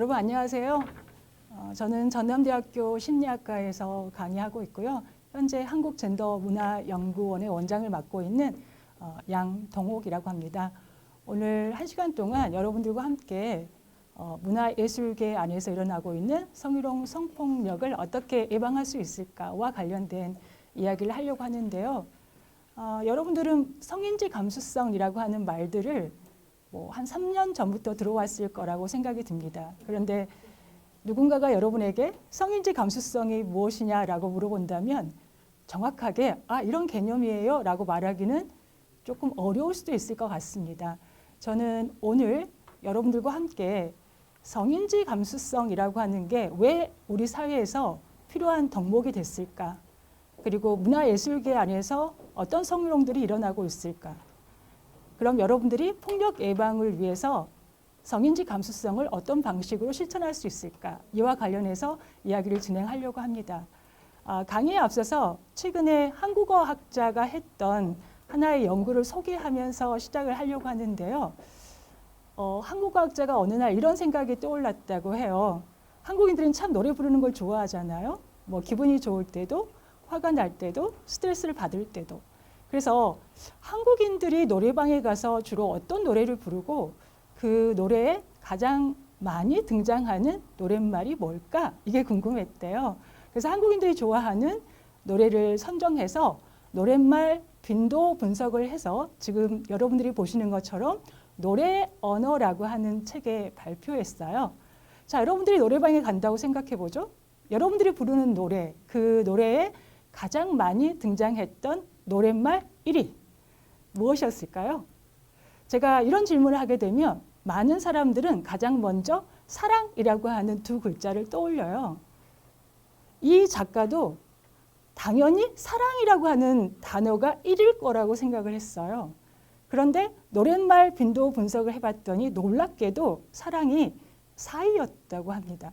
여러분 안녕하세요. 저는 전남대학교 심리학과에서 강의하고 있고요. 현재 한국젠더문화연구원의 원장을 맡고 있는 양동옥이라고 합니다. 오늘 1시간 동안 여러분들과 함께 문화예술계 안에서 일어나고 있는 성희롱, 성폭력을 어떻게 예방할 수 있을까와 관련된 이야기를 하려고 하는데요. 여러분들은 성인지 감수성이라고 하는 말들을 한 3년 전부터 들어왔을 거라고 생각이 듭니다. 그런데 누군가가 여러분에게 성인지 감수성이 무엇이냐라고 물어본다면 정확하게 이런 개념이에요 라고 말하기는 조금 어려울 수도 있을 것 같습니다. 저는 오늘 여러분들과 함께 성인지 감수성이라고 하는 게 왜 우리 사회에서 필요한 덕목이 됐을까? 그리고 문화예술계 안에서 어떤 성희롱들이 일어나고 있을까? 그럼 여러분들이 폭력 예방을 위해서 성인지 감수성을 어떤 방식으로 실천할 수 있을까? 이와 관련해서 이야기를 진행하려고 합니다. 강의에 앞서서 최근에 한국어 학자가 했던 하나의 연구를 소개하면서 시작을 하려고 하는데요. 한국어 학자가 어느 날 이런 생각이 떠올랐다고 해요. 한국인들은 참 노래 부르는 걸 좋아하잖아요. 기분이 좋을 때도, 화가 날 때도, 스트레스를 받을 때도. 그래서 한국인들이 노래방에 가서 주로 어떤 노래를 부르고 그 노래에 가장 많이 등장하는 노랫말이 뭘까? 이게 궁금했대요. 그래서 한국인들이 좋아하는 노래를 선정해서 노랫말 빈도 분석을 해서 지금 여러분들이 보시는 것처럼 노래 언어라고 하는 책에 발표했어요. 자, 여러분들이 노래방에 간다고 생각해 보죠. 여러분들이 부르는 노래, 그 노래에 가장 많이 등장했던 노랫말 1위 무엇이었을까요? 제가 이런 질문을 하게 되면 많은 사람들은 가장 먼저 사랑이라고 하는 두 글자를 떠올려요. 이 작가도 당연히 사랑이라고 하는 단어가 1일 거라고 생각을 했어요. 그런데 노랫말 빈도 분석을 해봤더니 놀랍게도 사랑이 4위였다고 합니다.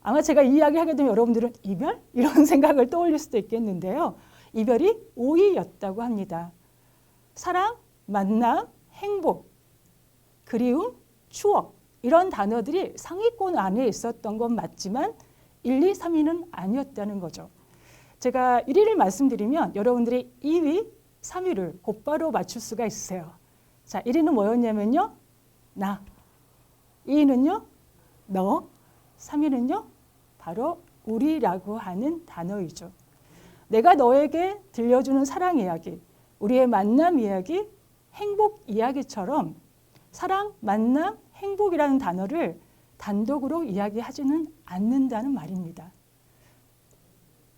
아마 제가 이 이야기를 하게 되면 여러분들은 이별? 이런 생각을 떠올릴 수도 있겠는데요. 이별이 5위였다고 합니다. 사랑, 만남, 행복, 그리움, 추억 이런 단어들이 상위권 안에 있었던 건 맞지만 1, 2, 3위는 아니었다는 거죠. 제가 1위를 말씀드리면 여러분들이 2위, 3위를 곧바로 맞출 수가 있어요. 자, 1위는 뭐였냐면요. 나. 2위는요. 너. 3위는요. 바로 우리라고 하는 단어이죠. 내가 너에게 들려주는 사랑 이야기, 우리의 만남 이야기, 행복 이야기처럼 사랑, 만남, 행복이라는 단어를 단독으로 이야기하지는 않는다는 말입니다.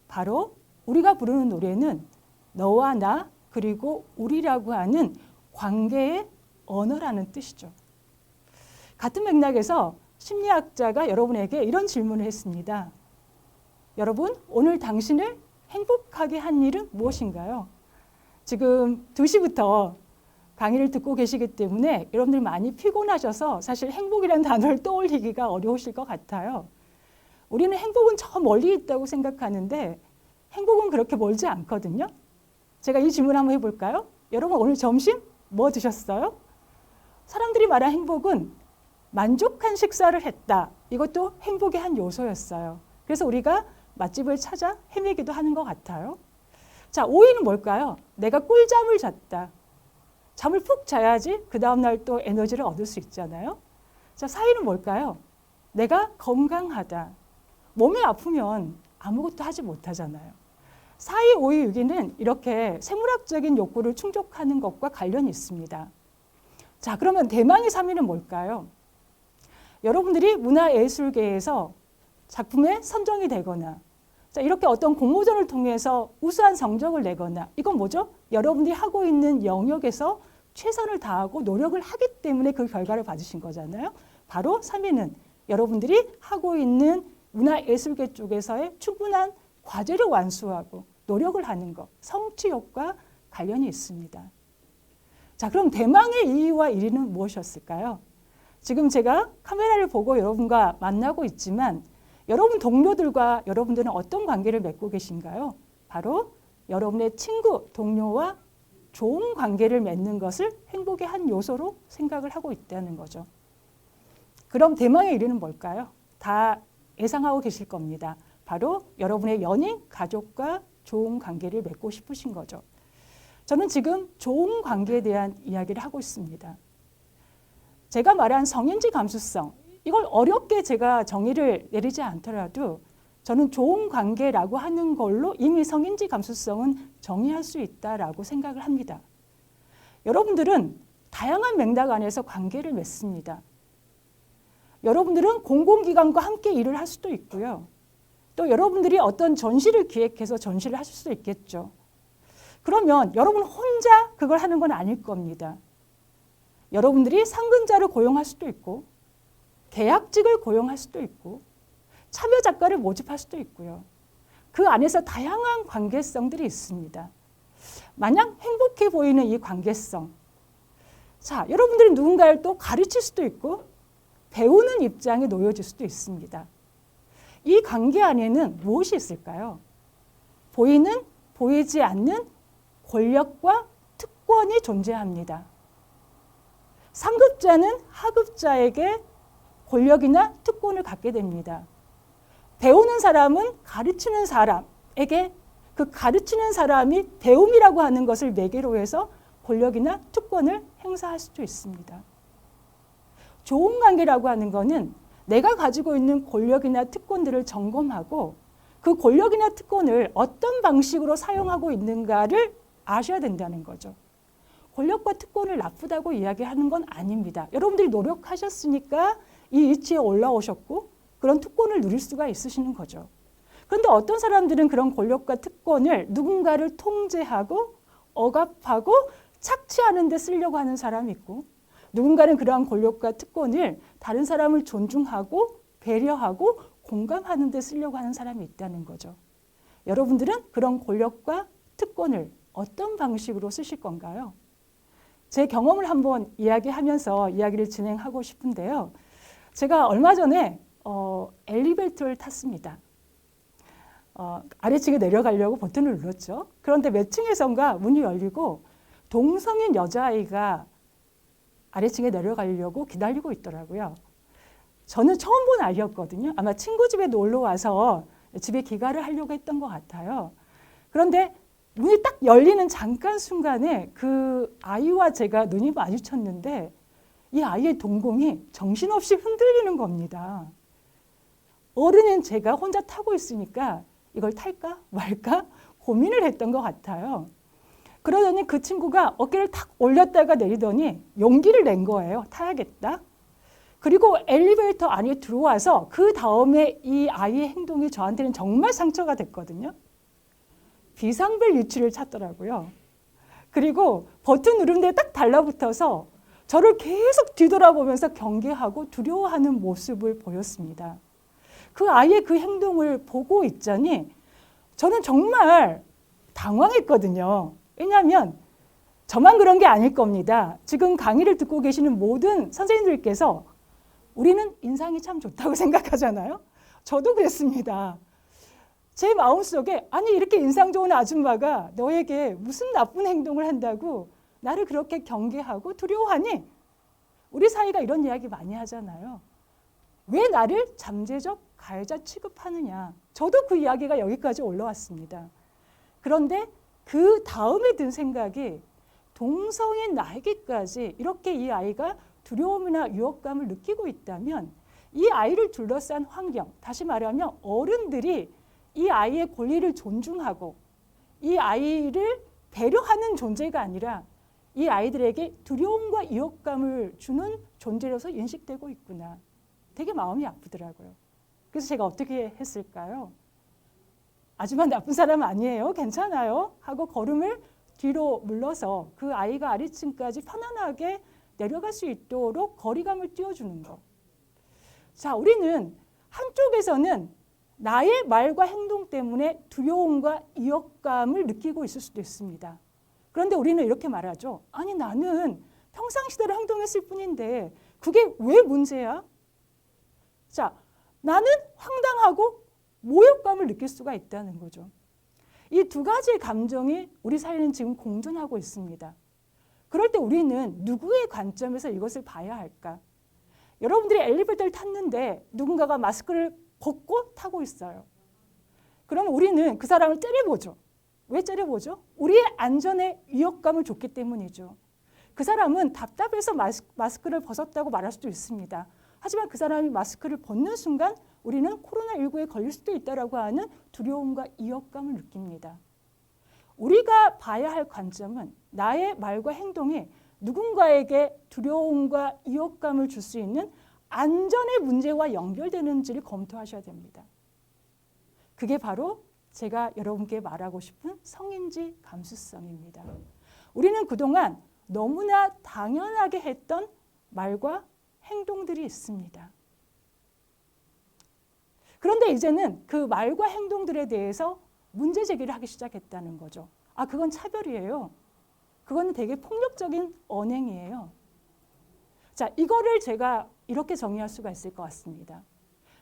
바로 우리가 부르는 노래는 너와 나 그리고 우리라고 하는 관계의 언어라는 뜻이죠. 같은 맥락에서 심리학자가 여러분에게 이런 질문을 했습니다. 여러분, 오늘 당신을 행복하게 한 일은 무엇인가요? 지금 2시부터 강의를 듣고 계시기 때문에 여러분들 많이 피곤하셔서 사실 행복이라는 단어를 떠올리기가 어려우실 것 같아요. 우리는 행복은 저 멀리 있다고 생각하는데 행복은 그렇게 멀지 않거든요. 제가 이 질문 한번 해볼까요? 여러분 오늘 점심 뭐 드셨어요? 사람들이 말한 행복은 만족한 식사를 했다. 이것도 행복의 한 요소였어요. 그래서 우리가 맛집을 찾아 헤매기도 하는 것 같아요. 자, 5위는 뭘까요? 내가 꿀잠을 잤다. 잠을 푹 자야지 그 다음날 또 에너지를 얻을 수 있잖아요. 자, 4위는 뭘까요? 내가 건강하다. 몸이 아프면 아무것도 하지 못하잖아요. 4위, 5위, 6위는 이렇게 생물학적인 욕구를 충족하는 것과 관련이 있습니다. 자, 그러면 대망의 3위는 뭘까요? 여러분들이 문화예술계에서 작품에 선정이 되거나 자, 이렇게 어떤 공모전을 통해서 우수한 성적을 내거나 이건 뭐죠? 여러분들이 하고 있는 영역에서 최선을 다하고 노력을 하기 때문에 그 결과를 받으신 거잖아요. 바로 3위는 여러분들이 하고 있는 문화예술계 쪽에서의 충분한 과제를 완수하고 노력을 하는 것, 성취욕과 관련이 있습니다. 자, 그럼 대망의 2위와 1위는 무엇이었을까요? 지금 제가 카메라를 보고 여러분과 만나고 있지만 여러분 동료들과 여러분들은 어떤 관계를 맺고 계신가요? 바로 여러분의 친구, 동료와 좋은 관계를 맺는 것을 행복의 한 요소로 생각을 하고 있다는 거죠. 그럼 대망의 1위는 뭘까요? 다 예상하고 계실 겁니다. 바로 여러분의 연인, 가족과 좋은 관계를 맺고 싶으신 거죠. 저는 지금 좋은 관계에 대한 이야기를 하고 있습니다. 제가 말한 성인지 감수성, 이걸 어렵게 제가 정의를 내리지 않더라도 저는 좋은 관계라고 하는 걸로 이미 성인지 감수성은 정의할 수 있다라고 생각을 합니다. 여러분들은 다양한 맥락 안에서 관계를 맺습니다. 여러분들은 공공기관과 함께 일을 할 수도 있고요. 또 여러분들이 어떤 전시를 기획해서 전시를 하실 수도 있겠죠. 그러면 여러분 혼자 그걸 하는 건 아닐 겁니다. 여러분들이 상근자를 고용할 수도 있고 계약직을 고용할 수도 있고 참여 작가를 모집할 수도 있고요. 그 안에서 다양한 관계성들이 있습니다. 마냥 행복해 보이는 이 관계성. 자, 여러분들이 누군가를 또 가르칠 수도 있고 배우는 입장에 놓여질 수도 있습니다. 이 관계 안에는 무엇이 있을까요? 보이는, 보이지 않는 권력과 특권이 존재합니다. 상급자는 하급자에게 권력이나 특권을 갖게 됩니다. 배우는 사람은 가르치는 사람에게 그 가르치는 사람이 배움이라고 하는 것을 매개로 해서 권력이나 특권을 행사할 수도 있습니다. 좋은 관계라고 하는 것은 내가 가지고 있는 권력이나 특권들을 점검하고 그 권력이나 특권을 어떤 방식으로 사용하고 있는가를 아셔야 된다는 거죠. 권력과 특권을 나쁘다고 이야기하는 건 아닙니다. 여러분들이 노력하셨으니까 이 위치에 올라오셨고 그런 특권을 누릴 수가 있으시는 거죠. 그런데 어떤 사람들은 그런 권력과 특권을 누군가를 통제하고 억압하고 착취하는 데 쓰려고 하는 사람이 있고 누군가는 그러한 권력과 특권을 다른 사람을 존중하고 배려하고 공감하는 데 쓰려고 하는 사람이 있다는 거죠. 여러분들은 그런 권력과 특권을 어떤 방식으로 쓰실 건가요? 제 경험을 한번 이야기하면서 이야기를 진행하고 싶은데요. 제가 얼마 전에 엘리베이터를 탔습니다. 아래층에 내려가려고 버튼을 눌렀죠. 그런데 몇 층에선가 문이 열리고 동성인 여자아이가 아래층에 내려가려고 기다리고 있더라고요. 저는 처음 본 아이였거든요. 아마 친구 집에 놀러 와서 집에 귀가를 하려고 했던 것 같아요. 그런데 문이 딱 열리는 잠깐 순간에 그 아이와 제가 눈이 마주쳤는데 이 아이의 동공이 정신없이 흔들리는 겁니다. 어른인 제가 혼자 타고 있으니까 이걸 탈까 말까 고민을 했던 것 같아요. 그러더니 그 친구가 어깨를 탁 올렸다가 내리더니 용기를 낸 거예요. 타야겠다. 그리고 엘리베이터 안에 들어와서 그 다음에 이 아이의 행동이 저한테는 정말 상처가 됐거든요. 비상벨 위치를 찾더라고요. 그리고 버튼 누르는데 딱 달라붙어서 저를 계속 뒤돌아보면서 경계하고 두려워하는 모습을 보였습니다. 그 아이의 그 행동을 보고 있자니 저는 정말 당황했거든요. 왜냐하면 저만 그런 게 아닐 겁니다. 지금 강의를 듣고 계시는 모든 선생님들께서 우리는 인상이 참 좋다고 생각하잖아요. 저도 그랬습니다. 제 마음속에 아니 이렇게 인상 좋은 아줌마가 너에게 무슨 나쁜 행동을 한다고 나를 그렇게 경계하고 두려워하니? 우리 사이가 이런 이야기 많이 하잖아요. 왜 나를 잠재적 가해자 취급하느냐. 저도 그 이야기가 여기까지 올라왔습니다. 그런데 그 다음에 든 생각이 동성인 나에게까지 이렇게 이 아이가 두려움이나 위협감을 느끼고 있다면 이 아이를 둘러싼 환경, 다시 말하면 어른들이 이 아이의 권리를 존중하고 이 아이를 배려하는 존재가 아니라 이 아이들에게 두려움과 위협감을 주는 존재로서 인식되고 있구나. 되게 마음이 아프더라고요. 그래서 제가 어떻게 했을까요? 아줌마 나쁜 사람 아니에요. 괜찮아요. 하고 걸음을 뒤로 물러서 그 아이가 아래층까지 편안하게 내려갈 수 있도록 거리감을 띄워주는 것. 자, 우리는 한쪽에서는 나의 말과 행동 때문에 두려움과 위협감을 느끼고 있을 수도 있습니다. 그런데 우리는 이렇게 말하죠. 아니 나는 평상시대로 행동했을 뿐인데 그게 왜 문제야? 자, 나는 황당하고 모욕감을 느낄 수가 있다는 거죠. 이 두 가지의 감정이 우리 사이는 지금 공존하고 있습니다. 그럴 때 우리는 누구의 관점에서 이것을 봐야 할까? 여러분들이 엘리베이터를 탔는데 누군가가 마스크를 벗고 타고 있어요. 그러면 우리는 그 사람을 째려보죠. 왜 째려보죠? 우리의 안전에 위협감을 줬기 때문이죠. 그 사람은 답답해서 마스크를 벗었다고 말할 수도 있습니다. 하지만 그 사람이 마스크를 벗는 순간 우리는 코로나19에 걸릴 수도 있다라고 하는 두려움과 위협감을 느낍니다. 우리가 봐야 할 관점은 나의 말과 행동이 누군가에게 두려움과 위협감을 줄 수 있는 안전의 문제와 연결되는지를 검토하셔야 됩니다. 그게 바로 제가 여러분께 말하고 싶은 성인지 감수성입니다. 우리는 그동안 너무나 당연하게 했던 말과 행동들이 있습니다. 그런데 이제는 그 말과 행동들에 대해서 문제 제기를 하기 시작했다는 거죠. 아, 그건 차별이에요. 그거는 되게 폭력적인 언행이에요. 자, 이거를 제가 이렇게 정의할 수가 있을 것 같습니다.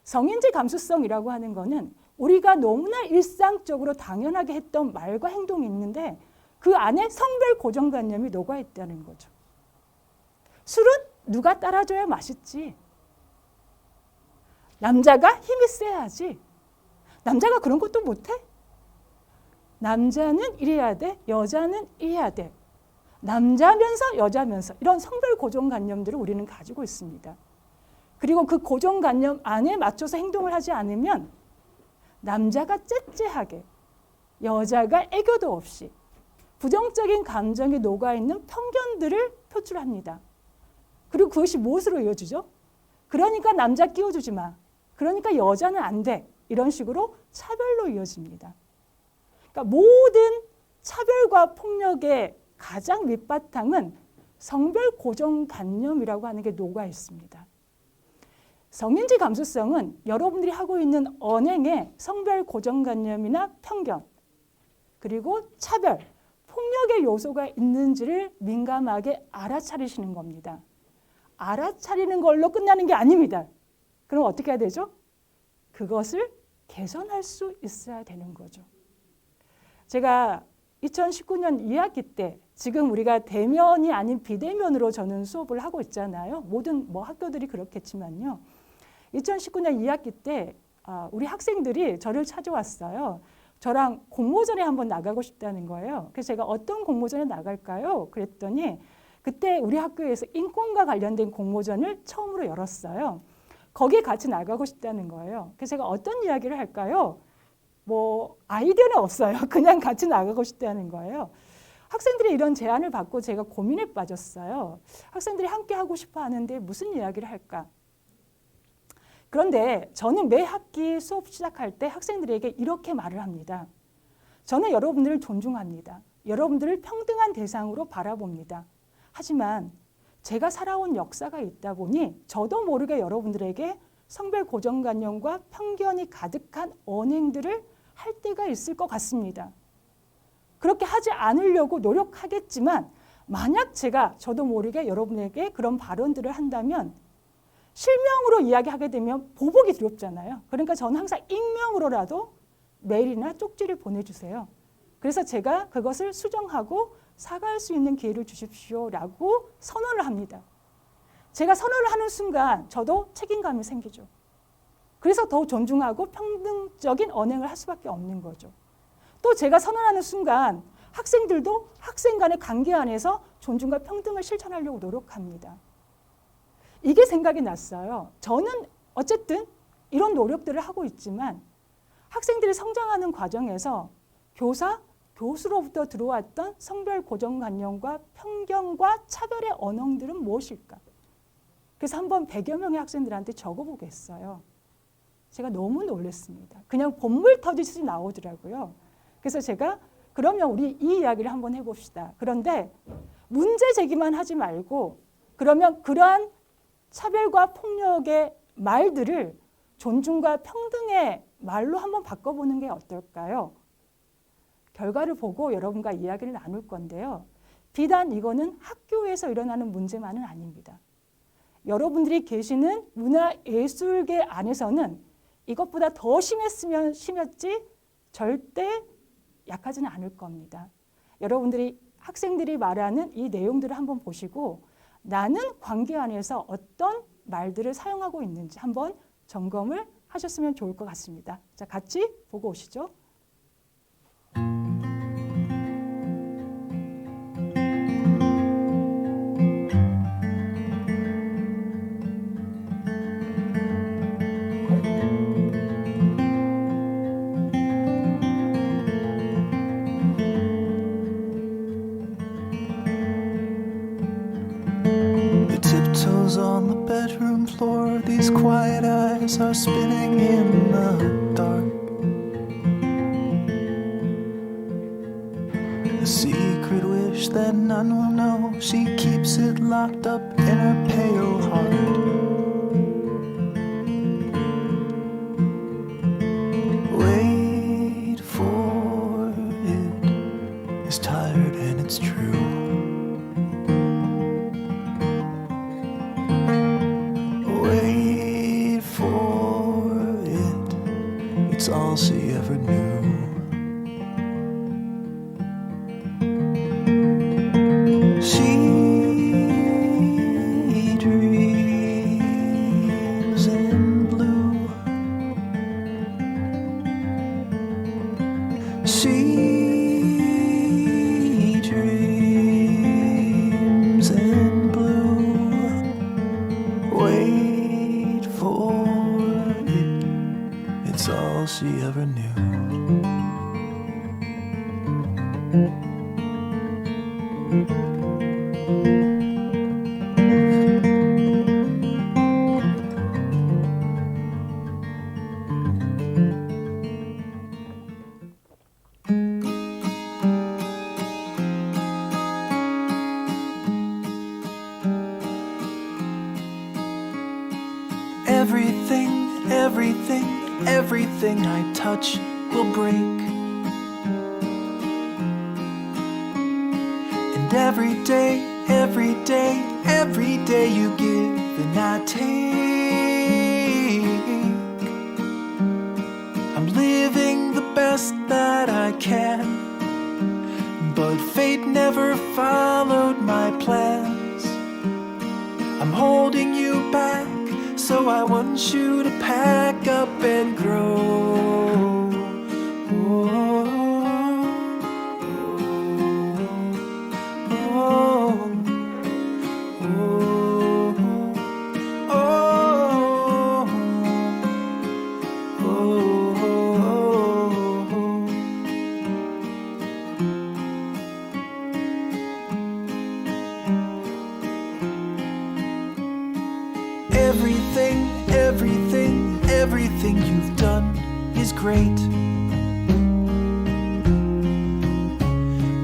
성인지 감수성이라고 하는 거는 우리가 너무나 일상적으로 당연하게 했던 말과 행동이 있는데 그 안에 성별 고정관념이 녹아있다는 거죠. 술은 누가 따라줘야 맛있지. 남자가 힘이 세야지. 남자가 그런 것도 못해? 남자는 이래야 돼. 여자는 이래야 돼. 남자면서 여자면서 이런 성별 고정관념들을 우리는 가지고 있습니다. 그리고 그 고정관념 안에 맞춰서 행동을 하지 않으면 남자가 째째하게 여자가 애교도 없이 부정적인 감정이 녹아있는 편견들을 표출합니다. 그리고 그것이 무엇으로 이어지죠? 그러니까 남자 끼워주지 마. 그러니까 여자는 안 돼. 이런 식으로 차별로 이어집니다. 그러니까 모든 차별과 폭력의 가장 밑바탕은 성별 고정관념이라고 하는 게 녹아 있습니다. 성인지 감수성은 여러분들이 하고 있는 언행에 성별 고정관념이나 편견, 그리고 차별, 폭력의 요소가 있는지를 민감하게 알아차리시는 겁니다. 알아차리는 걸로 끝나는 게 아닙니다. 그럼 어떻게 해야 되죠? 그것을 개선할 수 있어야 되는 거죠. 제가 2019년 2학기 때 지금 우리가 대면이 아닌 비대면으로 저는 수업을 하고 있잖아요. 모든 학교들이 그렇겠지만요. 2019년 2학기 때 우리 학생들이 저를 찾아왔어요. 저랑 공모전에 한번 나가고 싶다는 거예요. 그래서 제가 어떤 공모전에 나갈까요? 그랬더니 그때 우리 학교에서 인권과 관련된 공모전을 처음으로 열었어요. 거기에 같이 나가고 싶다는 거예요. 그래서 제가 어떤 이야기를 할까요? 아이디어는 없어요. 그냥 같이 나가고 싶다는 거예요. 학생들이 이런 제안을 받고 제가 고민에 빠졌어요. 학생들이 함께 하고 싶어 하는데 무슨 이야기를 할까? 그런데 저는 매 학기 수업 시작할 때 학생들에게 이렇게 말을 합니다. 저는 여러분들을 존중합니다. 여러분들을 평등한 대상으로 바라봅니다. 하지만 제가 살아온 역사가 있다 보니 저도 모르게 여러분들에게 성별 고정관념과 편견이 가득한 언행들을 할 때가 있을 것 같습니다. 그렇게 하지 않으려고 노력하겠지만 만약 제가 저도 모르게 여러분에게 그런 발언들을 한다면 실명으로 이야기하게 되면 보복이 두렵잖아요. 그러니까 저는 항상 익명으로라도 메일이나 쪽지를 보내주세요. 그래서 제가 그것을 수정하고 사과할 수 있는 기회를 주십시오라고 선언을 합니다. 제가 선언을 하는 순간 저도 책임감이 생기죠. 그래서 더 존중하고 평등적인 언행을 할 수밖에 없는 거죠. 또 제가 선언하는 순간 학생들도 학생 간의 관계 안에서 존중과 평등을 실천하려고 노력합니다. 이게 생각이 났어요. 저는 어쨌든 이런 노력들을 하고 있지만 학생들이 성장하는 과정에서 교수로부터 들어왔던 성별 고정관념과 편견과 차별의 언어들은 무엇일까? 그래서 한번 100여 명의 학생들한테 적어보겠어요. 제가 너무 놀랐습니다. 그냥 본물 터지듯이 나오더라고요. 그래서 제가 그러면 우리 이 이야기를 한번 해봅시다. 그런데 문제 제기만 하지 말고 그러면 그러한 차별과 폭력의 말들을 존중과 평등의 말로 한번 바꿔보는 게 어떨까요? 결과를 보고 여러분과 이야기를 나눌 건데요. 비단 이거는 학교에서 일어나는 문제만은 아닙니다. 여러분들이 계시는 문화예술계 안에서는 이것보다 더 심했으면 심했지 절대 약하지는 않을 겁니다. 여러분들이 학생들이 말하는 이 내용들을 한번 보시고 나는 관계 안에서 어떤 말들을 사용하고 있는지 한번 점검을 하셨으면 좋을 것 같습니다. 자, 같이 보고 오시죠. Tiptoes on the bedroom floor, these quiet eyes are spinning in the dark. A secret wish that none will know, she keeps it locked up in her pale heart. Wait for it, it's tired and it's true. Wait for it, it's all she ever knew. She dreams in blue. She dreams in blue. Wait for it, it's all she ever knew. Everything, everything, everything I touch will break. And every day, every day, every day you give and I take. I'm living the best that I can, but fate never followed my plans. I'm holding you back, so I want you to pack up and grow. Everything, everything, everything you've done is great.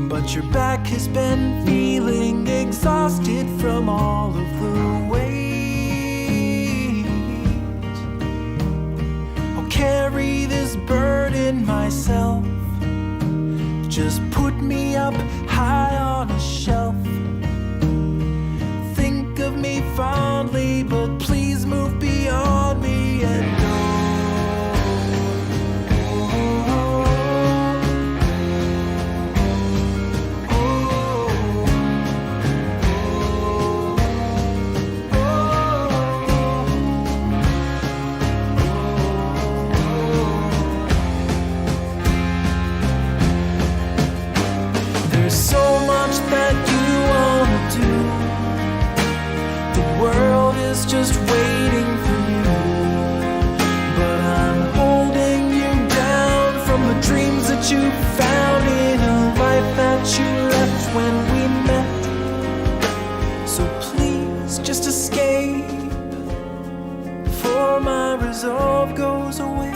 But your back has been feeling exhausted from all of the weight. I'll carry this burden myself. Just put me up high on a shelf. Think of me fondly, but please move beyond me and go. There's so much that you wanna do. The world is just waiting for you. But I'm holding you down from the dreams that you found in a life that you left when we met. So please just escape before my resolve goes away,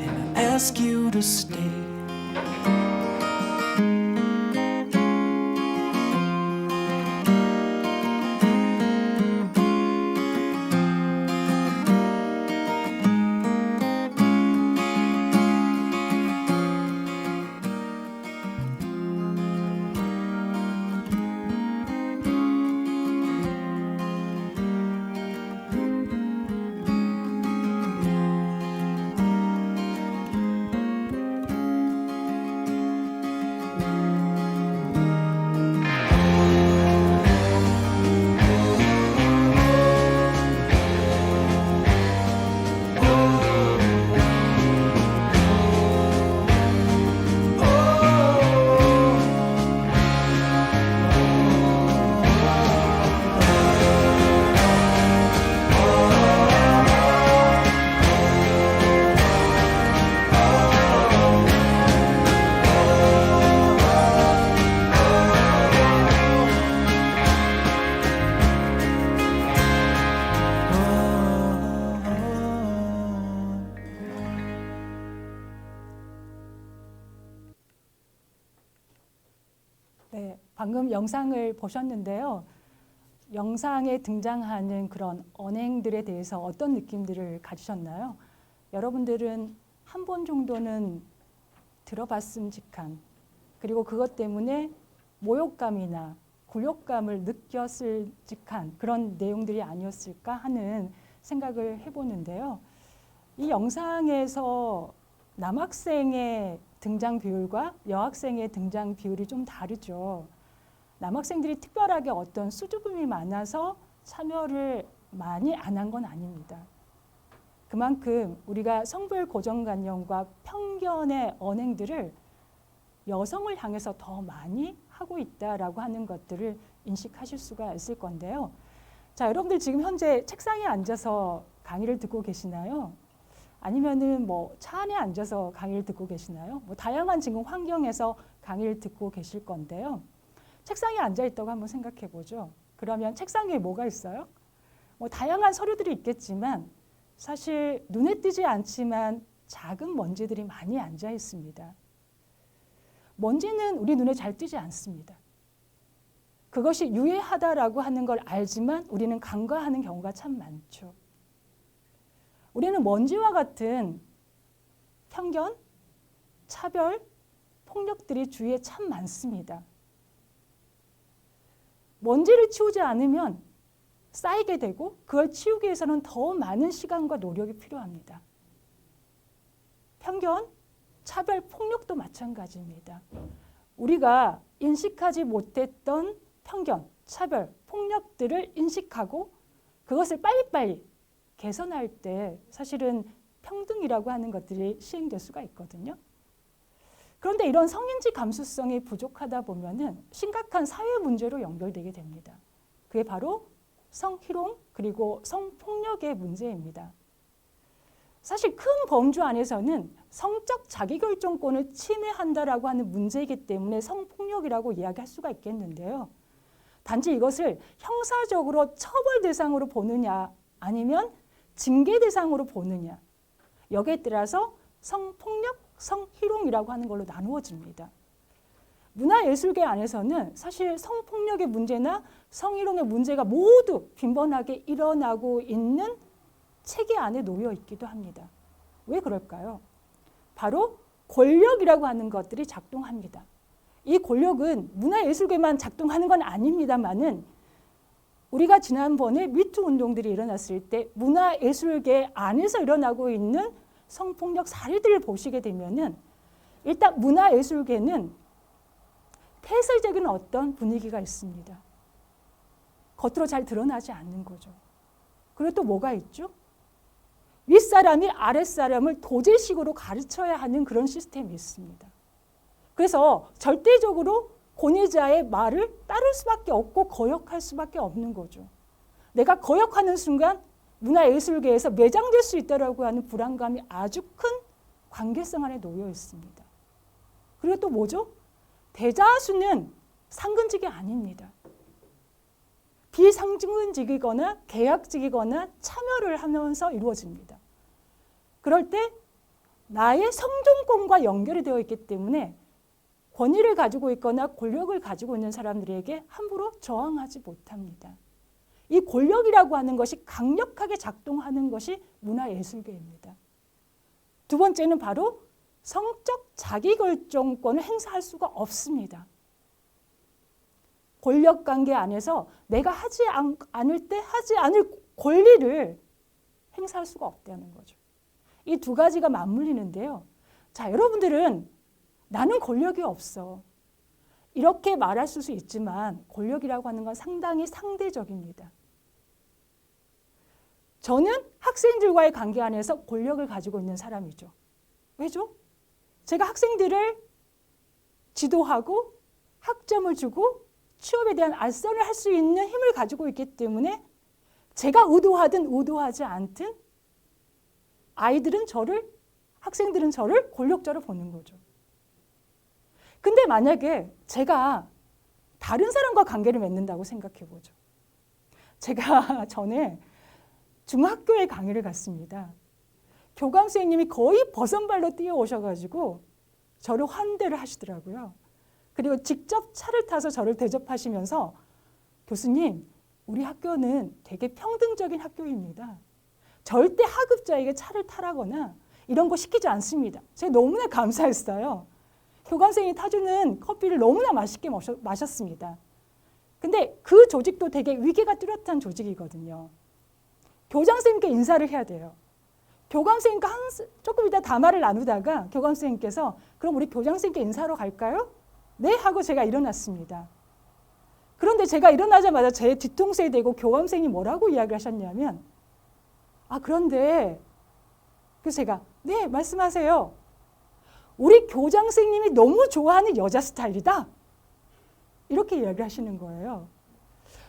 and I ask you to stay. 방금 영상을 보셨는데요. 영상에 등장하는 그런 언행들에 대해서 어떤 느낌들을 가지셨나요? 여러분들은 한 번 정도는 들어봤음직한, 그리고 그것 때문에 모욕감이나 굴욕감을 느꼈을 직한 그런 내용들이 아니었을까 하는 생각을 해보는데요. 이 영상에서 남학생의 등장 비율과 여학생의 등장 비율이 좀 다르죠. 남학생들이 특별하게 어떤 수줍음이 많아서 참여를 많이 안 한 건 아닙니다. 그만큼 우리가 성별 고정관념과 편견의 언행들을 여성을 향해서 더 많이 하고 있다라고 하는 것들을 인식하실 수가 있을 건데요. 자, 여러분들 지금 현재 책상에 앉아서 강의를 듣고 계시나요? 아니면은 뭐 차 안에 앉아서 강의를 듣고 계시나요? 뭐 다양한 지금 환경에서 강의를 듣고 계실 건데요. 책상에 앉아 있다고 한번 생각해 보죠. 그러면 책상 위에 뭐가 있어요? 뭐 다양한 서류들이 있겠지만 사실 눈에 띄지 않지만 작은 먼지들이 많이 앉아 있습니다. 먼지는 우리 눈에 잘 띄지 않습니다. 그것이 유해하다라고 하는 걸 알지만 우리는 간과하는 경우가 참 많죠. 우리는 먼지와 같은 편견, 차별, 폭력들이 주위에 참 많습니다. 먼지를 치우지 않으면 쌓이게 되고 그걸 치우기 위해서는 더 많은 시간과 노력이 필요합니다. 편견, 차별, 폭력도 마찬가지입니다. 우리가 인식하지 못했던 편견, 차별, 폭력들을 인식하고 그것을 빨리빨리 개선할 때 사실은 평등이라고 하는 것들이 시행될 수가 있거든요. 그런데 이런 성인지 감수성이 부족하다 보면은 심각한 사회 문제로 연결되게 됩니다. 그게 바로 성희롱 그리고 성폭력의 문제입니다. 사실 큰 범주 안에서는 성적 자기결정권을 침해한다라고 하는 문제이기 때문에 성폭력이라고 이야기할 수가 있겠는데요. 단지 이것을 형사적으로 처벌 대상으로 보느냐 아니면 징계 대상으로 보느냐 여기에 따라서 성폭력, 성희롱이라고 하는 걸로 나누어집니다. 문화예술계 안에서는 사실 성폭력의 문제나 성희롱의 문제가 모두 빈번하게 일어나고 있는 체계 안에 놓여 있기도 합니다. 왜 그럴까요? 바로 권력이라고 하는 것들이 작동합니다. 이 권력은 문화예술계만 작동하는 건 아닙니다만은 우리가 지난번에 미투 운동들이 일어났을 때 문화예술계 안에서 일어나고 있는 성폭력 사례들을 보시게 되면은 일단 문화예술계는 폐쇄적인 어떤 분위기가 있습니다. 겉으로 잘 드러나지 않는 거죠. 그리고 또 뭐가 있죠? 윗사람이 아랫사람을 도제식으로 가르쳐야 하는 그런 시스템이 있습니다. 그래서 절대적으로 권위자의 말을 따를 수밖에 없고 거역할 수밖에 없는 거죠. 내가 거역하는 순간 문화예술계에서 매장될 수 있다고 하는 불안감이 아주 큰 관계성 안에 놓여 있습니다. 그리고 또 뭐죠? 대다수는 상근직이 아닙니다. 비상근직이거나 계약직이거나 참여를 하면서 이루어집니다. 그럴 때 나의 성존권과 연결이 되어 있기 때문에 권위를 가지고 있거나 권력을 가지고 있는 사람들에게 함부로 저항하지 못합니다. 이 권력이라고 하는 것이 강력하게 작동하는 것이 문화예술계입니다. 두 번째는 바로 성적 자기결정권을 행사할 수가 없습니다. 권력관계 안에서 내가 하지 않을 때 하지 않을 권리를 행사할 수가 없다는 거죠. 이 두 가지가 맞물리는데요. 자, 여러분들은 나는 권력이 없어. 이렇게 말할 수 있지만 권력이라고 하는 건 상당히 상대적입니다. 저는 학생들과의 관계 안에서 권력을 가지고 있는 사람이죠. 왜죠? 제가 학생들을 지도하고 학점을 주고 취업에 대한 알선을 할 수 있는 힘을 가지고 있기 때문에 제가 의도하든 의도하지 않든 학생들은 저를 권력자로 보는 거죠. 근데 만약에 제가 다른 사람과 관계를 맺는다고 생각해 보죠. 제가 전에 중학교에 강의를 갔습니다. 교감 선생님이 거의 버선발로 뛰어오셔가지고 저를 환대를 하시더라고요. 그리고 직접 차를 타서 저를 대접하시면서 교수님, 우리 학교는 되게 평등적인 학교입니다. 절대 하급자에게 차를 타라거나 이런 거 시키지 않습니다. 제가 너무나 감사했어요. 교감생이 타주는 커피를 너무나 맛있게 마셨습니다. 근데 그 조직도 되게 위계가 뚜렷한 조직이거든요. 교장선생님께 인사를 해야 돼요. 교감선생님과 조금 이따 담화를 나누다가 교감선생님께서 그럼 우리 교장선생님께 인사하러 갈까요? 네 하고 제가 일어났습니다. 그런데 제가 일어나자마자 제 뒤통수에 대고 교감선생님이 뭐라고 이야기를 하셨냐면 그런데 그래서 제가 네 말씀하세요. 우리 교장선생님이 너무 좋아하는 여자 스타일이다. 이렇게 이야기를 하시는 거예요.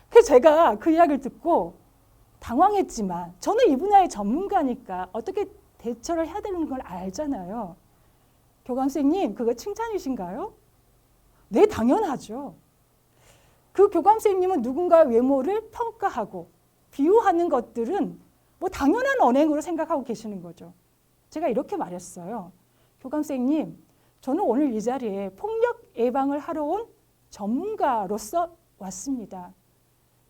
그래서 제가 그 이야기를 듣고 당황했지만 저는 이 분야의 전문가니까 어떻게 대처를 해야 되는 걸 알잖아요. 교감선생님 그거 칭찬이신가요? 네 당연하죠. 그 교감선생님은 누군가의 외모를 평가하고 비유하는 것들은 뭐 당연한 언행으로 생각하고 계시는 거죠. 제가 이렇게 말했어요. 교감선생님 저는 오늘 이 자리에 폭력 예방을 하러 온 전문가로서 왔습니다.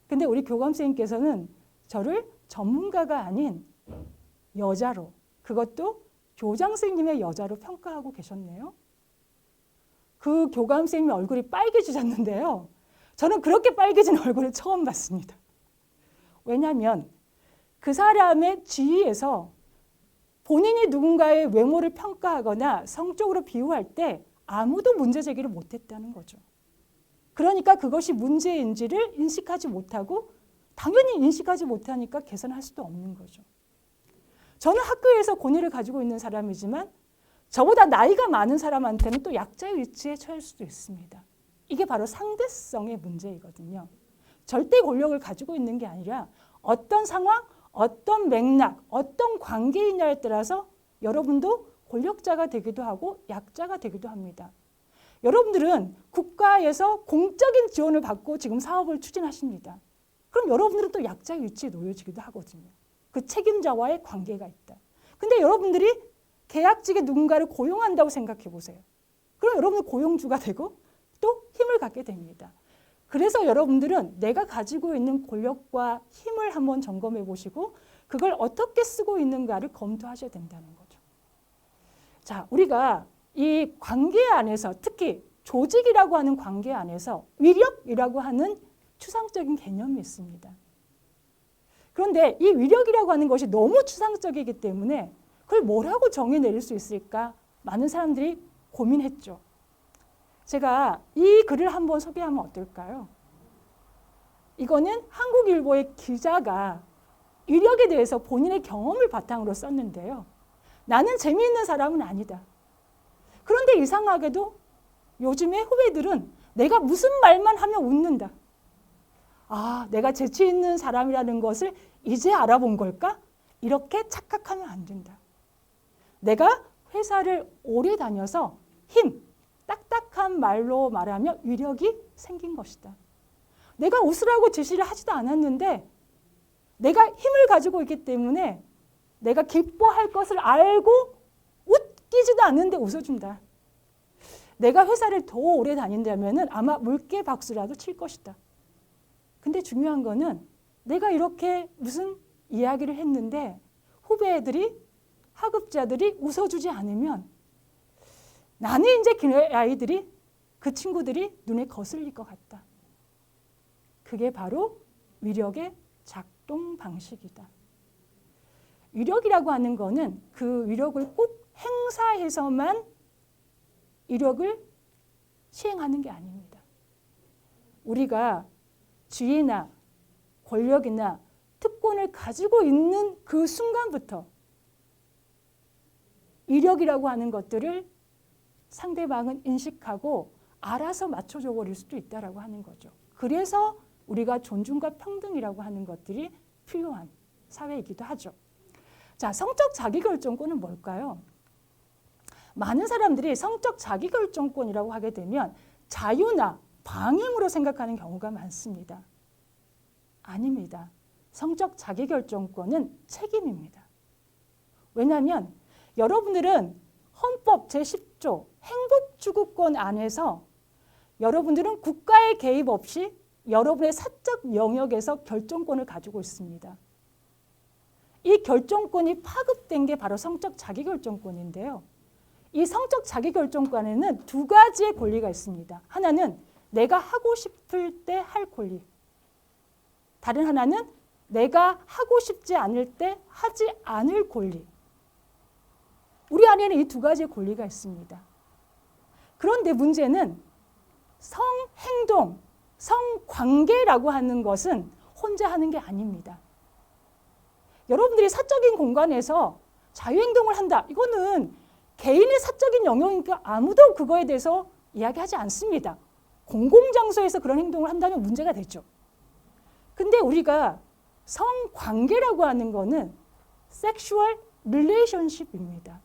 근데 우리 교감선생님께서는 저를 전문가가 아닌 여자로, 그것도 교장선생님의 여자로 평가하고 계셨네요. 그 교감선생님 얼굴이 빨개지셨는데요. 저는 그렇게 빨개진 얼굴을 처음 봤습니다. 왜냐하면 그 사람의 지위에서 본인이 누군가의 외모를 평가하거나 성적으로 비유할 때 아무도 문제 제기를 못했다는 거죠. 그러니까 그것이 문제인지를 인식하지 못하고 당연히 인식하지 못하니까 개선할 수도 없는 거죠. 저는 학교에서 권위를 가지고 있는 사람이지만 저보다 나이가 많은 사람한테는 또 약자의 위치에 처할 수도 있습니다. 이게 바로 상대성의 문제이거든요. 절대 권력을 가지고 있는 게 아니라 어떤 상황, 어떤 맥락, 어떤 관계이냐에 따라서 여러분도 권력자가 되기도 하고 약자가 되기도 합니다. 여러분들은 국가에서 공적인 지원을 받고 지금 사업을 추진하십니다. 그럼 여러분들은 또 약자의 위치에 놓여지기도 하거든요. 그 책임자와의 관계가 있다. 근데 여러분들이 계약직에 누군가를 고용한다고 생각해 보세요. 그럼 여러분들 고용주가 되고 또 힘을 갖게 됩니다. 그래서 여러분들은 내가 가지고 있는 권력과 힘을 한번 점검해 보시고 그걸 어떻게 쓰고 있는가를 검토하셔야 된다는 거죠. 자, 우리가 이 관계 안에서 특히 조직이라고 하는 관계 안에서 위력이라고 하는 추상적인 개념이 있습니다. 그런데 이 위력이라고 하는 것이 너무 추상적이기 때문에 그걸 뭐라고 정의 내릴 수 있을까? 많은 사람들이 고민했죠. 제가 이 글을 한번 소개하면 어떨까요? 이거는 한국일보의 기자가 위력에 대해서 본인의 경험을 바탕으로 썼는데요. 나는 재미있는 사람은 아니다. 그런데 이상하게도 요즘에 후배들은 내가 무슨 말만 하면 웃는다. 내가 재치 있는 사람이라는 것을 이제 알아본 걸까? 이렇게 착각하면 안 된다. 내가 회사를 오래 다녀서 힘, 딱딱한 말로 말하면 위력이 생긴 것이다. 내가 웃으라고 지시를 하지도 않았는데 내가 힘을 가지고 있기 때문에 내가 기뻐할 것을 알고 웃기지도 않는데 웃어준다. 내가 회사를 더 오래 다닌다면 아마 물개 박수라도 칠 것이다. 근데 중요한 거는 내가 이렇게 무슨 이야기를 했는데 후배들이 하급자들이 웃어주지 않으면 나는 이제 그 아이들이 그 친구들이 눈에 거슬릴 것 같다. 그게 바로 위력의 작동 방식이다. 위력이라고 하는 거는 그 위력을 꼭 행사해서만 위력을 시행하는 게 아닙니다. 우리가 지위나 권력이나 특권을 가지고 있는 그 순간부터 위력이라고 하는 것들을 상대방은 인식하고 알아서 맞춰줘 버릴 수도 있다라고 하는 거죠. 그래서 우리가 존중과 평등이라고 하는 것들이 필요한 사회이기도 하죠. 자, 성적 자기결정권은 뭘까요? 많은 사람들이 성적 자기결정권이라고 하게 되면 자유나 방임으로 생각하는 경우가 많습니다. 아닙니다. 성적 자기결정권은 책임입니다. 왜냐하면 여러분들은 헌법 제10조 행복추구권 안에서 여러분들은 국가의 개입 없이 여러분의 사적 영역에서 결정권을 가지고 있습니다. 이 결정권이 파급된 게 바로 성적 자기결정권인데요. 이 성적 자기결정권에는 두 가지의 권리가 있습니다. 하나는 내가 하고 싶을 때 할 권리. 다른 하나는 내가 하고 싶지 않을 때 하지 않을 권리. 우리 안에는 이 두 가지의 권리가 있습니다. 그런데 문제는 성행동, 성관계라고 하는 것은 혼자 하는 게 아닙니다. 여러분들이 사적인 공간에서 자유행동을 한다. 이거는 개인의 사적인 영역이니까 아무도 그거에 대해서 이야기하지 않습니다. 공공장소에서 그런 행동을 한다면 문제가 되죠. 근데 우리가 성관계라고 하는 거는 섹슈얼 릴레이션십입니다.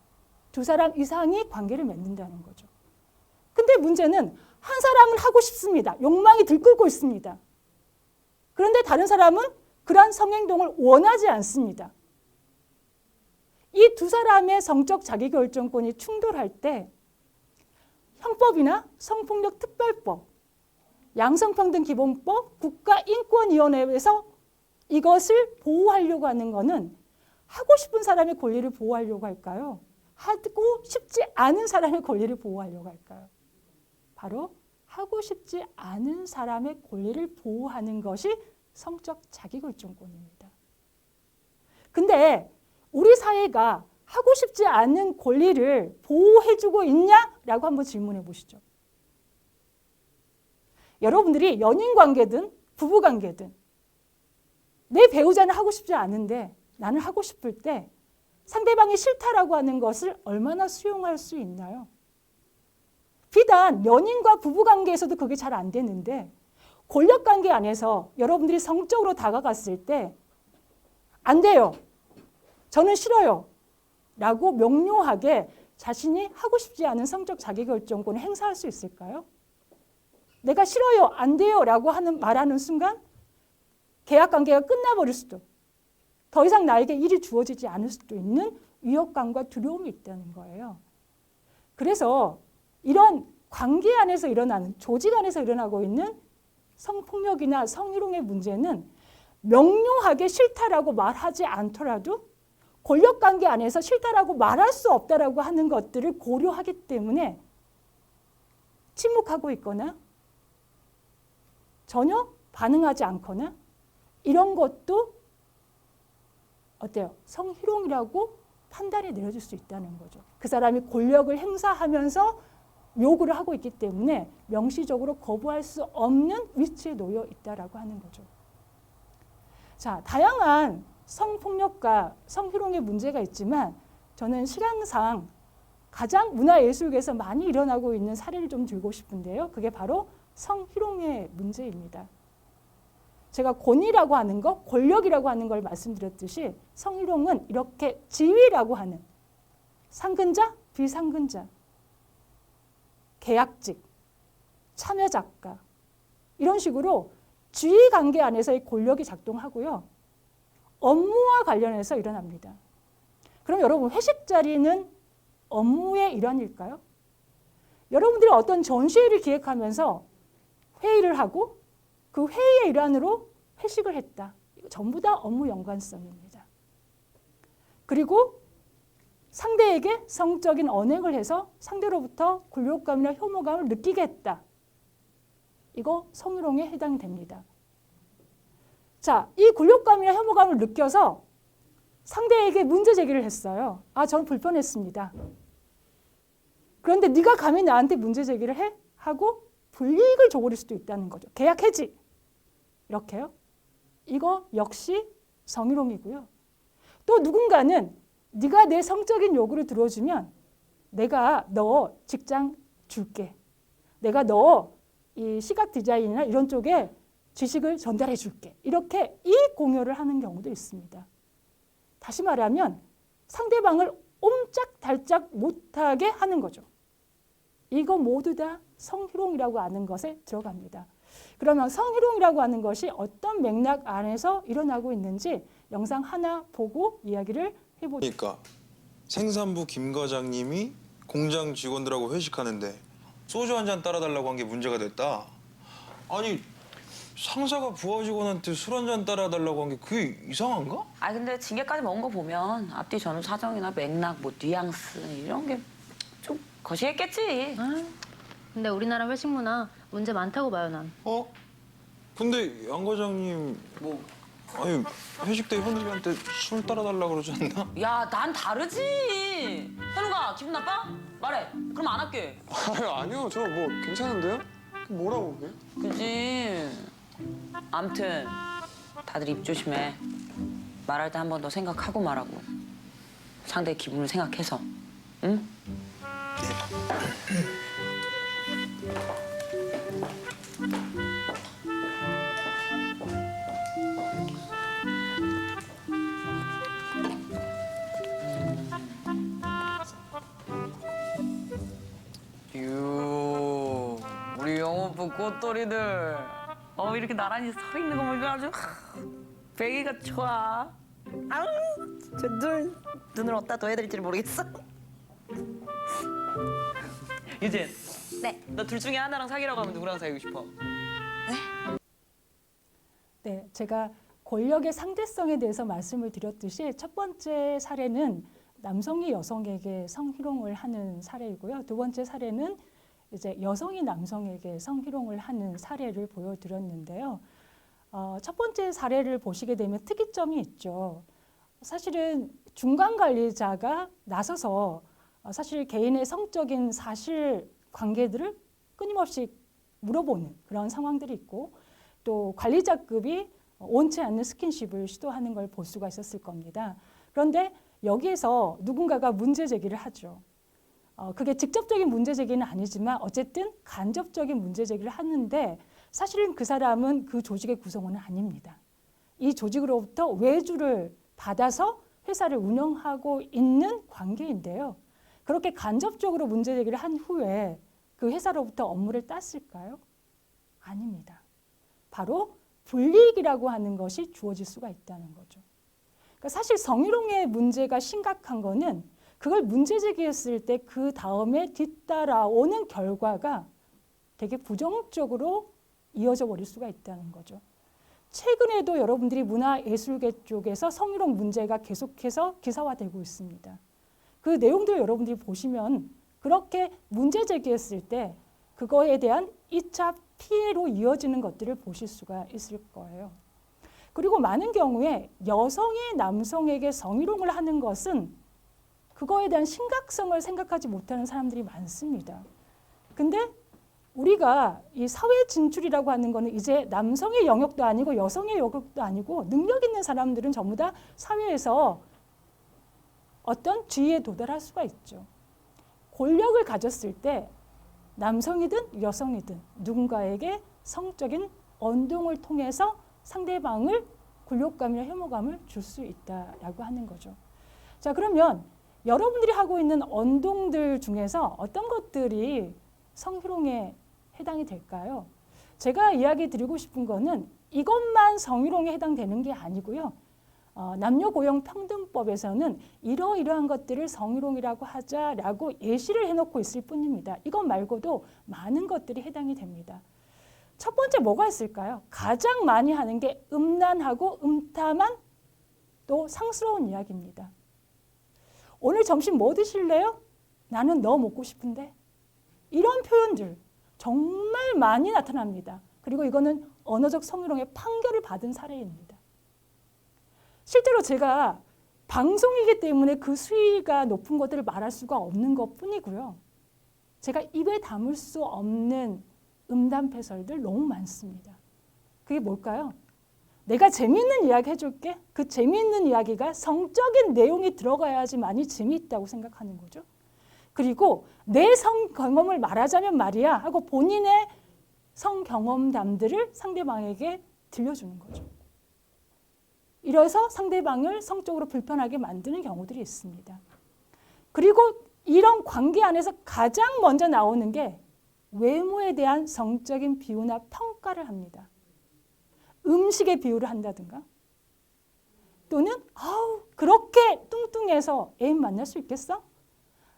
두 사람 이상이 관계를 맺는다는 거죠. 근데 문제는 한 사람은 하고 싶습니다. 욕망이 들끓고 있습니다. 그런데 다른 사람은 그러한 성행동을 원하지 않습니다. 이 두 사람의 성적 자기결정권이 충돌할 때 형법이나 성폭력특별법, 양성평등기본법, 국가인권위원회에서 이것을 보호하려고 하는 것은 하고 싶은 사람의 권리를 보호하려고 할까요? 하고 싶지 않은 사람의 권리를 보호하려고 할까요? 바로 하고 싶지 않은 사람의 권리를 보호하는 것이 성적 자기결정권입니다. 근데 우리 사회가 하고 싶지 않은 권리를 보호해주고 있냐라고 한번 질문해 보시죠. 여러분들이 연인관계든 부부관계든 내 배우자는 하고 싶지 않은데 나는 하고 싶을 때 상대방이 싫다라고 하는 것을 얼마나 수용할 수 있나요? 비단 연인과 부부관계에서도 그게 잘 안 되는데 권력관계 안에서 여러분들이 성적으로 다가갔을 때 안 돼요. 저는 싫어요. 라고 명료하게 자신이 하고 싶지 않은 성적 자기결정권을 행사할 수 있을까요? 내가 싫어요. 안 돼요. 라고 말하는 순간 계약관계가 끝나버릴 수도, 더 이상 나에게 일이 주어지지 않을 수도 있는 위협감과 두려움이 있다는 거예요. 그래서 이런 관계 안에서 일어나는, 조직 안에서 일어나고 있는 성폭력이나 성희롱의 문제는 명료하게 싫다라고 말하지 않더라도 권력관계 안에서 싫다라고 말할 수 없다라고 하는 것들을 고려하기 때문에 침묵하고 있거나 전혀 반응하지 않거나 이런 것도 어때요? 성희롱이라고 판단이 내려질 수 있다는 거죠. 그 사람이 권력을 행사하면서 요구를 하고 있기 때문에 명시적으로 거부할 수 없는 위치에 놓여 있다라고 하는 거죠. 자, 다양한 성폭력과 성희롱의 문제가 있지만 저는 시간상 가장 문화예술계에서 많이 일어나고 있는 사례를 좀 들고 싶은데요. 그게 바로 성희롱의 문제입니다. 제가 권위라고 하는 것, 권력이라고 하는 걸 말씀드렸듯이 성희롱은 이렇게 지위라고 하는 상근자, 비상근자, 계약직, 참여작가 이런 식으로 지위관계 안에서의 권력이 작동하고요. 업무와 관련해서 일어납니다. 그럼 여러분 회식 자리는 업무의 일환일까요? 여러분들이 어떤 전시회를 기획하면서 회의를 하고 그 회의의 일환으로 회식을 했다. 이거 전부 다 업무 연관성입니다. 그리고 상대에게 성적인 언행을 해서 상대로부터 굴욕감이나 혐오감을 느끼게 했다. 이거 성희롱에 해당이 됩니다. 자, 이 굴욕감이나 혐오감을 느껴서 상대에게 문제 제기를 했어요. 아, 저는 불편했습니다. 그런데 네가 감히 나한테 문제 제기를 해? 하고 불이익을 줘버릴 수도 있다는 거죠. 계약 해지. 이렇게요. 이거 역시 성희롱이고요. 또 누군가는 네가 내 성적인 요구를 들어주면 내가 너 직장 줄게. 내가 너 이 시각 디자인이나 이런 쪽에 지식을 전달해 줄게. 이렇게 이익 공유를 하는 경우도 있습니다. 다시 말하면 상대방을 옴짝달짝 못하게 하는 거죠. 이거 모두 다 성희롱이라고 하는 것에 들어갑니다. 그러면 성희롱이라고 하는 것이 어떤 맥락 안에서 일어나고 있는지 영상 하나 보고 이야기를 해보죠. 그러니까 생산부 김 과장님이 공장 직원들하고 회식하는데 소주 한 잔 따라달라고 한 게 문제가 됐다. 아니 상사가 부하 직원한테 술 한 잔 따라달라고 한 게 그게 이상한가? 아 근데 징계까지 먹은 거 보면 앞뒤 전후 사정이나 맥락, 뭐 뉘앙스 이런 게 좀 거시했겠지. 근데 우리나라 회식 문화 문제 많다고 봐요, 난. 어? 근데 양 과장님 뭐? 아니 회식 때 현욱이한테 술 따라달라고 그러지 않나? 야, 난 다르지. 현우가 기분 나빠? 말해. 그럼 안 할게. 아니요, 저 뭐 괜찮은데요? 뭐라고 그게? 그지. 암튼 다들 입 조심해. 말할 때 한 번 더 생각하고 말하고. 상대 기분을 생각해서. 응? 유, 우리 영호부 꽃돌이들. 이렇게 나란히 서 있는 거 보니까 아주 배기가 좋아. 아우, 저 눈을 어디다 둬야 될지 모르겠어. 유진. 네. 너 둘 중에 하나랑 사귀라고 하면 누구랑 사귀고 싶어? 네, 제가 권력의 상대성에 대해서 말씀을 드렸듯이 첫 번째 사례는 남성이 여성에게 성희롱을 하는 사례이고요. 두 번째 사례는 이제 여성이 남성에게 성희롱을 하는 사례를 보여드렸는데요. 첫 번째 사례를 보시게 되면 특이점이 있죠. 사실은 중간 관리자가 나서서 사실 개인의 성적인 사실 관계들을 끊임없이 물어보는 그런 상황들이 있고 또 관리자급이 원치 않는 스킨십을 시도하는 걸 볼 수가 있었을 겁니다. 그런데 여기에서 누군가가 문제 제기를 하죠. 그게 직접적인 문제 제기는 아니지만 어쨌든 간접적인 문제 제기를 하는데 사실은 그 사람은 그 조직의 구성원은 아닙니다. 이 조직으로부터 외주를 받아서 회사를 운영하고 있는 관계인데요. 그렇게 간접적으로 문제 제기를 한 후에 그 회사로부터 업무를 땄을까요? 아닙니다. 바로 불이익이라고 하는 것이 주어질 수가 있다는 거죠. 그러니까 사실 성희롱의 문제가 심각한 거는 그걸 문제 제기했을 때 그 다음에 뒤따라오는 결과가 되게 부정적으로 이어져 버릴 수가 있다는 거죠. 최근에도 여러분들이 문화예술계 쪽에서 성희롱 문제가 계속해서 기사화되고 있습니다. 그 내용들 여러분들이 보시면 그렇게 문제 제기했을 때 그거에 대한 2차 피해로 이어지는 것들을 보실 수가 있을 거예요. 그리고 많은 경우에 여성이 남성에게 성희롱을 하는 것은 그거에 대한 심각성을 생각하지 못하는 사람들이 많습니다. 근데 우리가 이 사회 진출이라고 하는 거는 이제 남성의 영역도 아니고 여성의 영역도 아니고 능력 있는 사람들은 전부 다 사회에서 어떤 지위에 도달할 수가 있죠. 권력을 가졌을 때 남성이든 여성이든 누군가에게 성적인 언동을 통해서 상대방을 굴욕감이나 혐오감을 줄 수 있다라고 하는 거죠. 자, 그러면 여러분들이 하고 있는 언동들 중에서 어떤 것들이 성희롱에 해당이 될까요? 제가 이야기 드리고 싶은 거는 이것만 성희롱에 해당되는 게 아니고요. 남녀고용평등법에서는 이러이러한 것들을 성희롱이라고 하자라고 예시를 해놓고 있을 뿐입니다. 이것 말고도 많은 것들이 해당이 됩니다. 첫 번째 뭐가 있을까요? 가장 많이 하는 게 음란하고 음탐한 또 상스러운 이야기입니다. 오늘 점심 뭐 드실래요? 나는 너 먹고 싶은데. 이런 표현들 정말 많이 나타납니다. 그리고 이거는 언어적 성희롱의 판결을 받은 사례입니다. 실제로 제가 방송이기 때문에 그 수위가 높은 것들을 말할 수가 없는 것뿐이고요. 제가 입에 담을 수 없는 음담패설들 너무 많습니다. 그게 뭘까요? 내가 재미있는 이야기 해줄게. 그 재미있는 이야기가 성적인 내용이 들어가야지만이 재미있다고 생각하는 거죠. 그리고 내 성 경험을 말하자면 말이야 하고 본인의 성 경험담들을 상대방에게 들려주는 거죠. 이래서 상대방을 성적으로 불편하게 만드는 경우들이 있습니다. 그리고 이런 관계 안에서 가장 먼저 나오는 게 외모에 대한 성적인 비유나 평가를 합니다. 음식의 비유를 한다든가 또는 그렇게 뚱뚱해서 애인 만날 수 있겠어?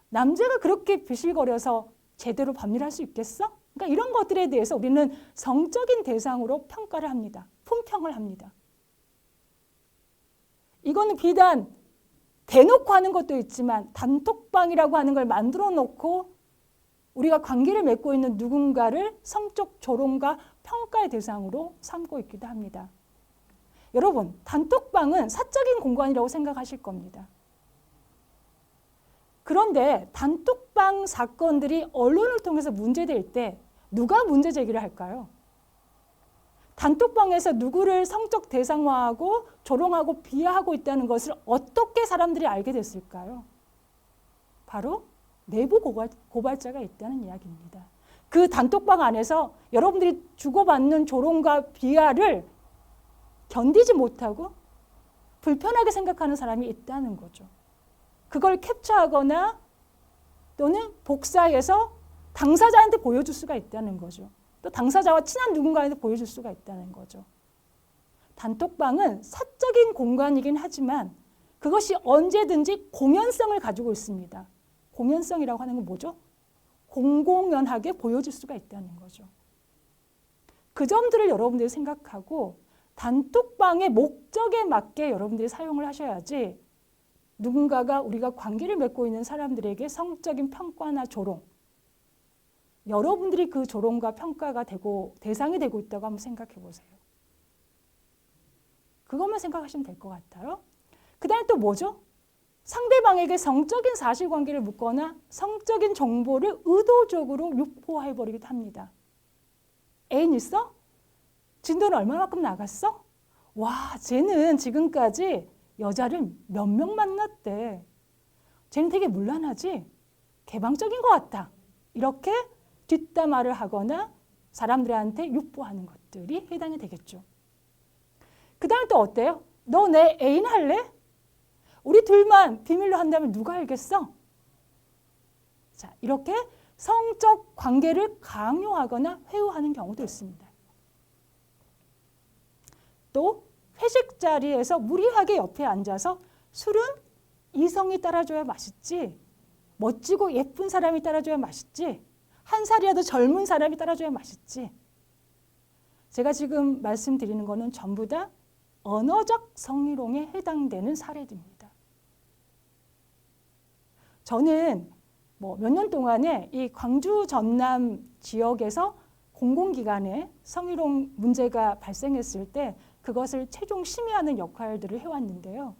남자가 그렇게 비실거려서 제대로 밤일할 수 있겠어? 그러니까 이런 것들에 대해서 우리는 성적인 대상으로 평가를 합니다. 품평을 합니다. 이거는 비단 대놓고 하는 것도 있지만 단톡방이라고 하는 걸 만들어 놓고 우리가 관계를 맺고 있는 누군가를 성적 조롱과 평가의 대상으로 삼고 있기도 합니다. 여러분, 단톡방은 사적인 공간이라고 생각하실 겁니다. 그런데 단톡방 사건들이 언론을 통해서 문제될 때 누가 문제 제기를 할까요? 단톡방에서 누구를 성적 대상화하고 조롱하고 비하하고 있다는 것을 어떻게 사람들이 알게 됐을까요? 바로 내부 고발자가 있다는 이야기입니다. 그 단톡방 안에서 여러분들이 주고받는 조롱과 비하를 견디지 못하고 불편하게 생각하는 사람이 있다는 거죠. 그걸 캡처하거나 또는 복사해서 당사자한테 보여줄 수가 있다는 거죠. 또 당사자와 친한 누군가한테 보여줄 수가 있다는 거죠. 단톡방은 사적인 공간이긴 하지만 그것이 언제든지 공연성을 가지고 있습니다. 공연성이라고 하는 건 뭐죠? 공공연하게 보여줄 수가 있다는 거죠. 그 점들을 여러분들이 생각하고 단톡방의 목적에 맞게 여러분들이 사용을 하셔야지 누군가가 우리가 관계를 맺고 있는 사람들에게 성적인 평가나 조롱, 여러분들이 그 조롱과 평가가 되고 대상이 되고 있다고 한번 생각해 보세요. 그것만 생각하시면 될 것 같아요. 그 다음에 또 뭐죠? 상대방에게 성적인 사실관계를 묻거나 성적인 정보를 의도적으로 유포해버리기도 합니다. 애인 있어? 진도는 얼마만큼 나갔어? 와, 쟤는 지금까지 여자를 몇 명 만났대. 쟤는 되게 문란하지? 개방적인 것 같다. 이렇게 뒷담화를 하거나 사람들한테 유포하는 것들이 해당이 되겠죠. 그 다음에 또 어때요? 너 내 애인 할래? 우리 둘만 비밀로 한다면 누가 알겠어? 자, 이렇게 성적 관계를 강요하거나 회유하는 경우도 있습니다. 또 회식 자리에서 무리하게 옆에 앉아서 술은 이성이 따라줘야 맛있지, 멋지고 예쁜 사람이 따라줘야 맛있지, 한 살이라도 젊은 사람이 따라줘야 맛있지. 제가 지금 말씀드리는 거는 전부 다 언어적 성희롱에 해당되는 사례들입니다. 저는 몇 년 동안에 이 광주 전남 지역에서 공공기관에 성희롱 문제가 발생했을 때 그것을 최종 심의하는 역할들을 해왔는데요.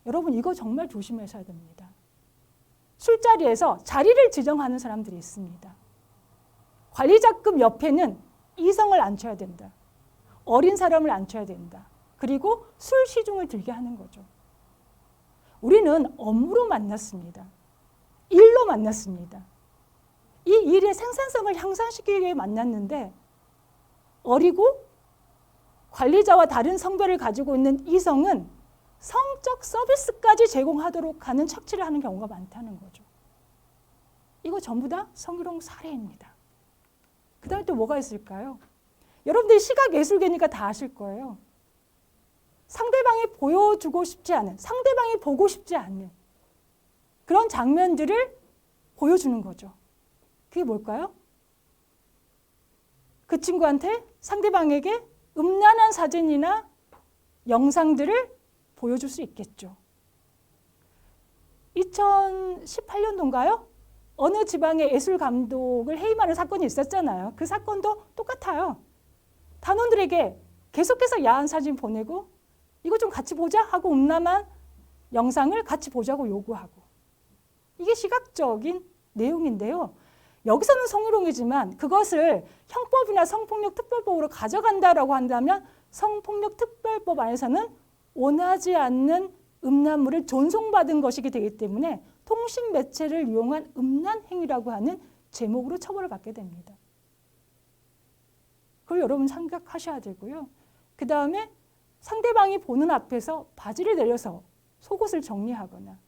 여러분, 이거 정말 조심하셔야 됩니다. 술자리에서 자리를 지정하는 사람들이 있습니다. 관리자급 옆에는 이성을 앉혀야 된다. 어린 사람을 앉혀야 된다. 그리고 술 시중을 들게 하는 거죠. 우리는 업무로 만났습니다. 일로 만났습니다. 이 일의 생산성을 향상시키기 위해 만났는데 어리고 관리자와 다른 성별을 가지고 있는 이성은 성적 서비스까지 제공하도록 하는 착취를 하는 경우가 많다는 거죠. 이거 전부 다 성희롱 사례입니다. 그 다음에 또 뭐가 있을까요? 여러분들이 시각예술계니까 다 아실 거예요. 상대방이 보여주고 싶지 않은, 상대방이 보고 싶지 않는 그런 장면들을 보여주는 거죠. 그게 뭘까요? 그 친구한테, 상대방에게 음란한 사진이나 영상들을 보여줄 수 있겠죠. 2018년도인가요? 어느 지방의 예술 감독을 해임하는 사건이 있었잖아요. 그 사건도 똑같아요. 단원들에게 계속해서 야한 사진 보내고 이거 좀 같이 보자 하고 음란한 영상을 같이 보자고 요구하고, 이게 시각적인 내용인데요. 여기서는 성희롱이지만 그것을 형법이나 성폭력특별법으로 가져간다라고 한다면 성폭력특별법 안에서는 원하지 않는 음란물을 전송받은 것이 되기 때문에 통신 매체를 이용한 음란 행위라고 하는 제목으로 처벌을 받게 됩니다. 그걸 여러분 생각하셔야 되고요. 그 다음에 상대방이 보는 앞에서 바지를 내려서 속옷을 정리하거나,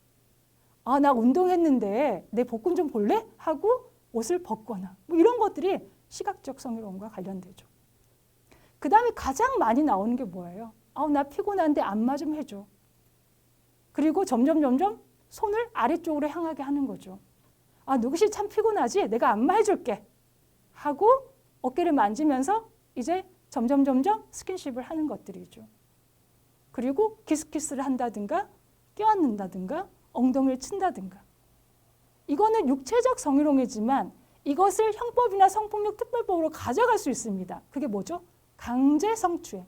아, 나 운동했는데 내 복근 좀 볼래? 하고 옷을 벗거나, 이런 것들이 시각적 성희롱과 관련되죠. 그 다음에 가장 많이 나오는 게 뭐예요? 나 피곤한데 안마 좀 해줘. 그리고 점점 손을 아래쪽으로 향하게 하는 거죠. 아, 누구시 참 피곤하지? 내가 안마해줄게 하고 어깨를 만지면서 이제 점점 스킨십을 하는 것들이죠. 그리고 키스를 한다든가 껴안는다든가 엉덩이를 친다든가. 이거는 육체적 성희롱이지만 이것을 형법이나 성폭력 특별법으로 가져갈 수 있습니다. 그게 뭐죠? 강제 성추행.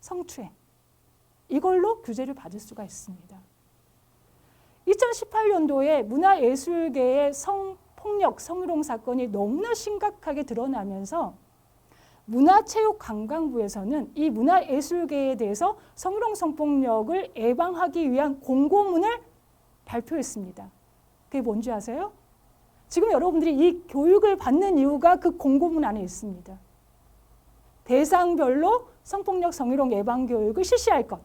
성추행. 이걸로 규제를 받을 수가 있습니다. 2018년도에 문화예술계의 성폭력, 성희롱 사건이 너무나 심각하게 드러나면서 문화체육관광부에서는 이 문화예술계에 대해서 성희롱, 성폭력을 예방하기 위한 공고문을 발표했습니다. 그게 뭔지 아세요? 지금 여러분들이 이 교육을 받는 이유가 그 공고문 안에 있습니다. 대상별로 성폭력, 성희롱 예방 교육을 실시할 것.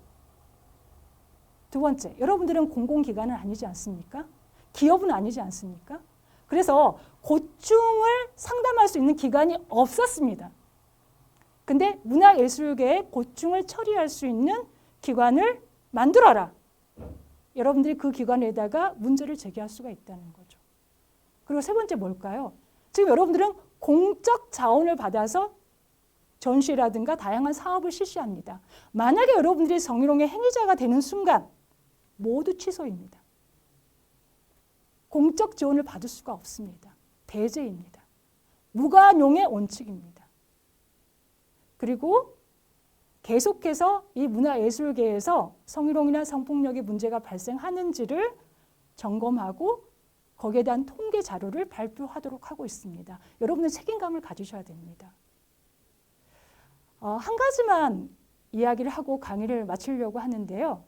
두 번째, 여러분들은 공공기관은 아니지 않습니까? 기업은 아니지 않습니까? 그래서 고충을 상담할 수 있는 기관이 없었습니다. 근데 문화예술계의 고충을 처리할 수 있는 기관을 만들어라. 여러분들이 그 기관에다가 문제를 제기할 수가 있다는 거죠. 그리고 세 번째 뭘까요? 지금 여러분들은 공적 자원을 받아서 전시라든가 다양한 사업을 실시합니다. 만약에 여러분들이 성희롱의 행위자가 되는 순간 모두 취소입니다. 공적 지원을 받을 수가 없습니다. 배제입니다. 무관용의 원칙입니다. 그리고 계속해서 이 문화예술계에서 성희롱이나 성폭력의 문제가 발생하는지를 점검하고 거기에 대한 통계 자료를 발표하도록 하고 있습니다. 여러분은 책임감을 가지셔야 됩니다. 한 가지만 이야기를 하고 강의를 마치려고 하는데요.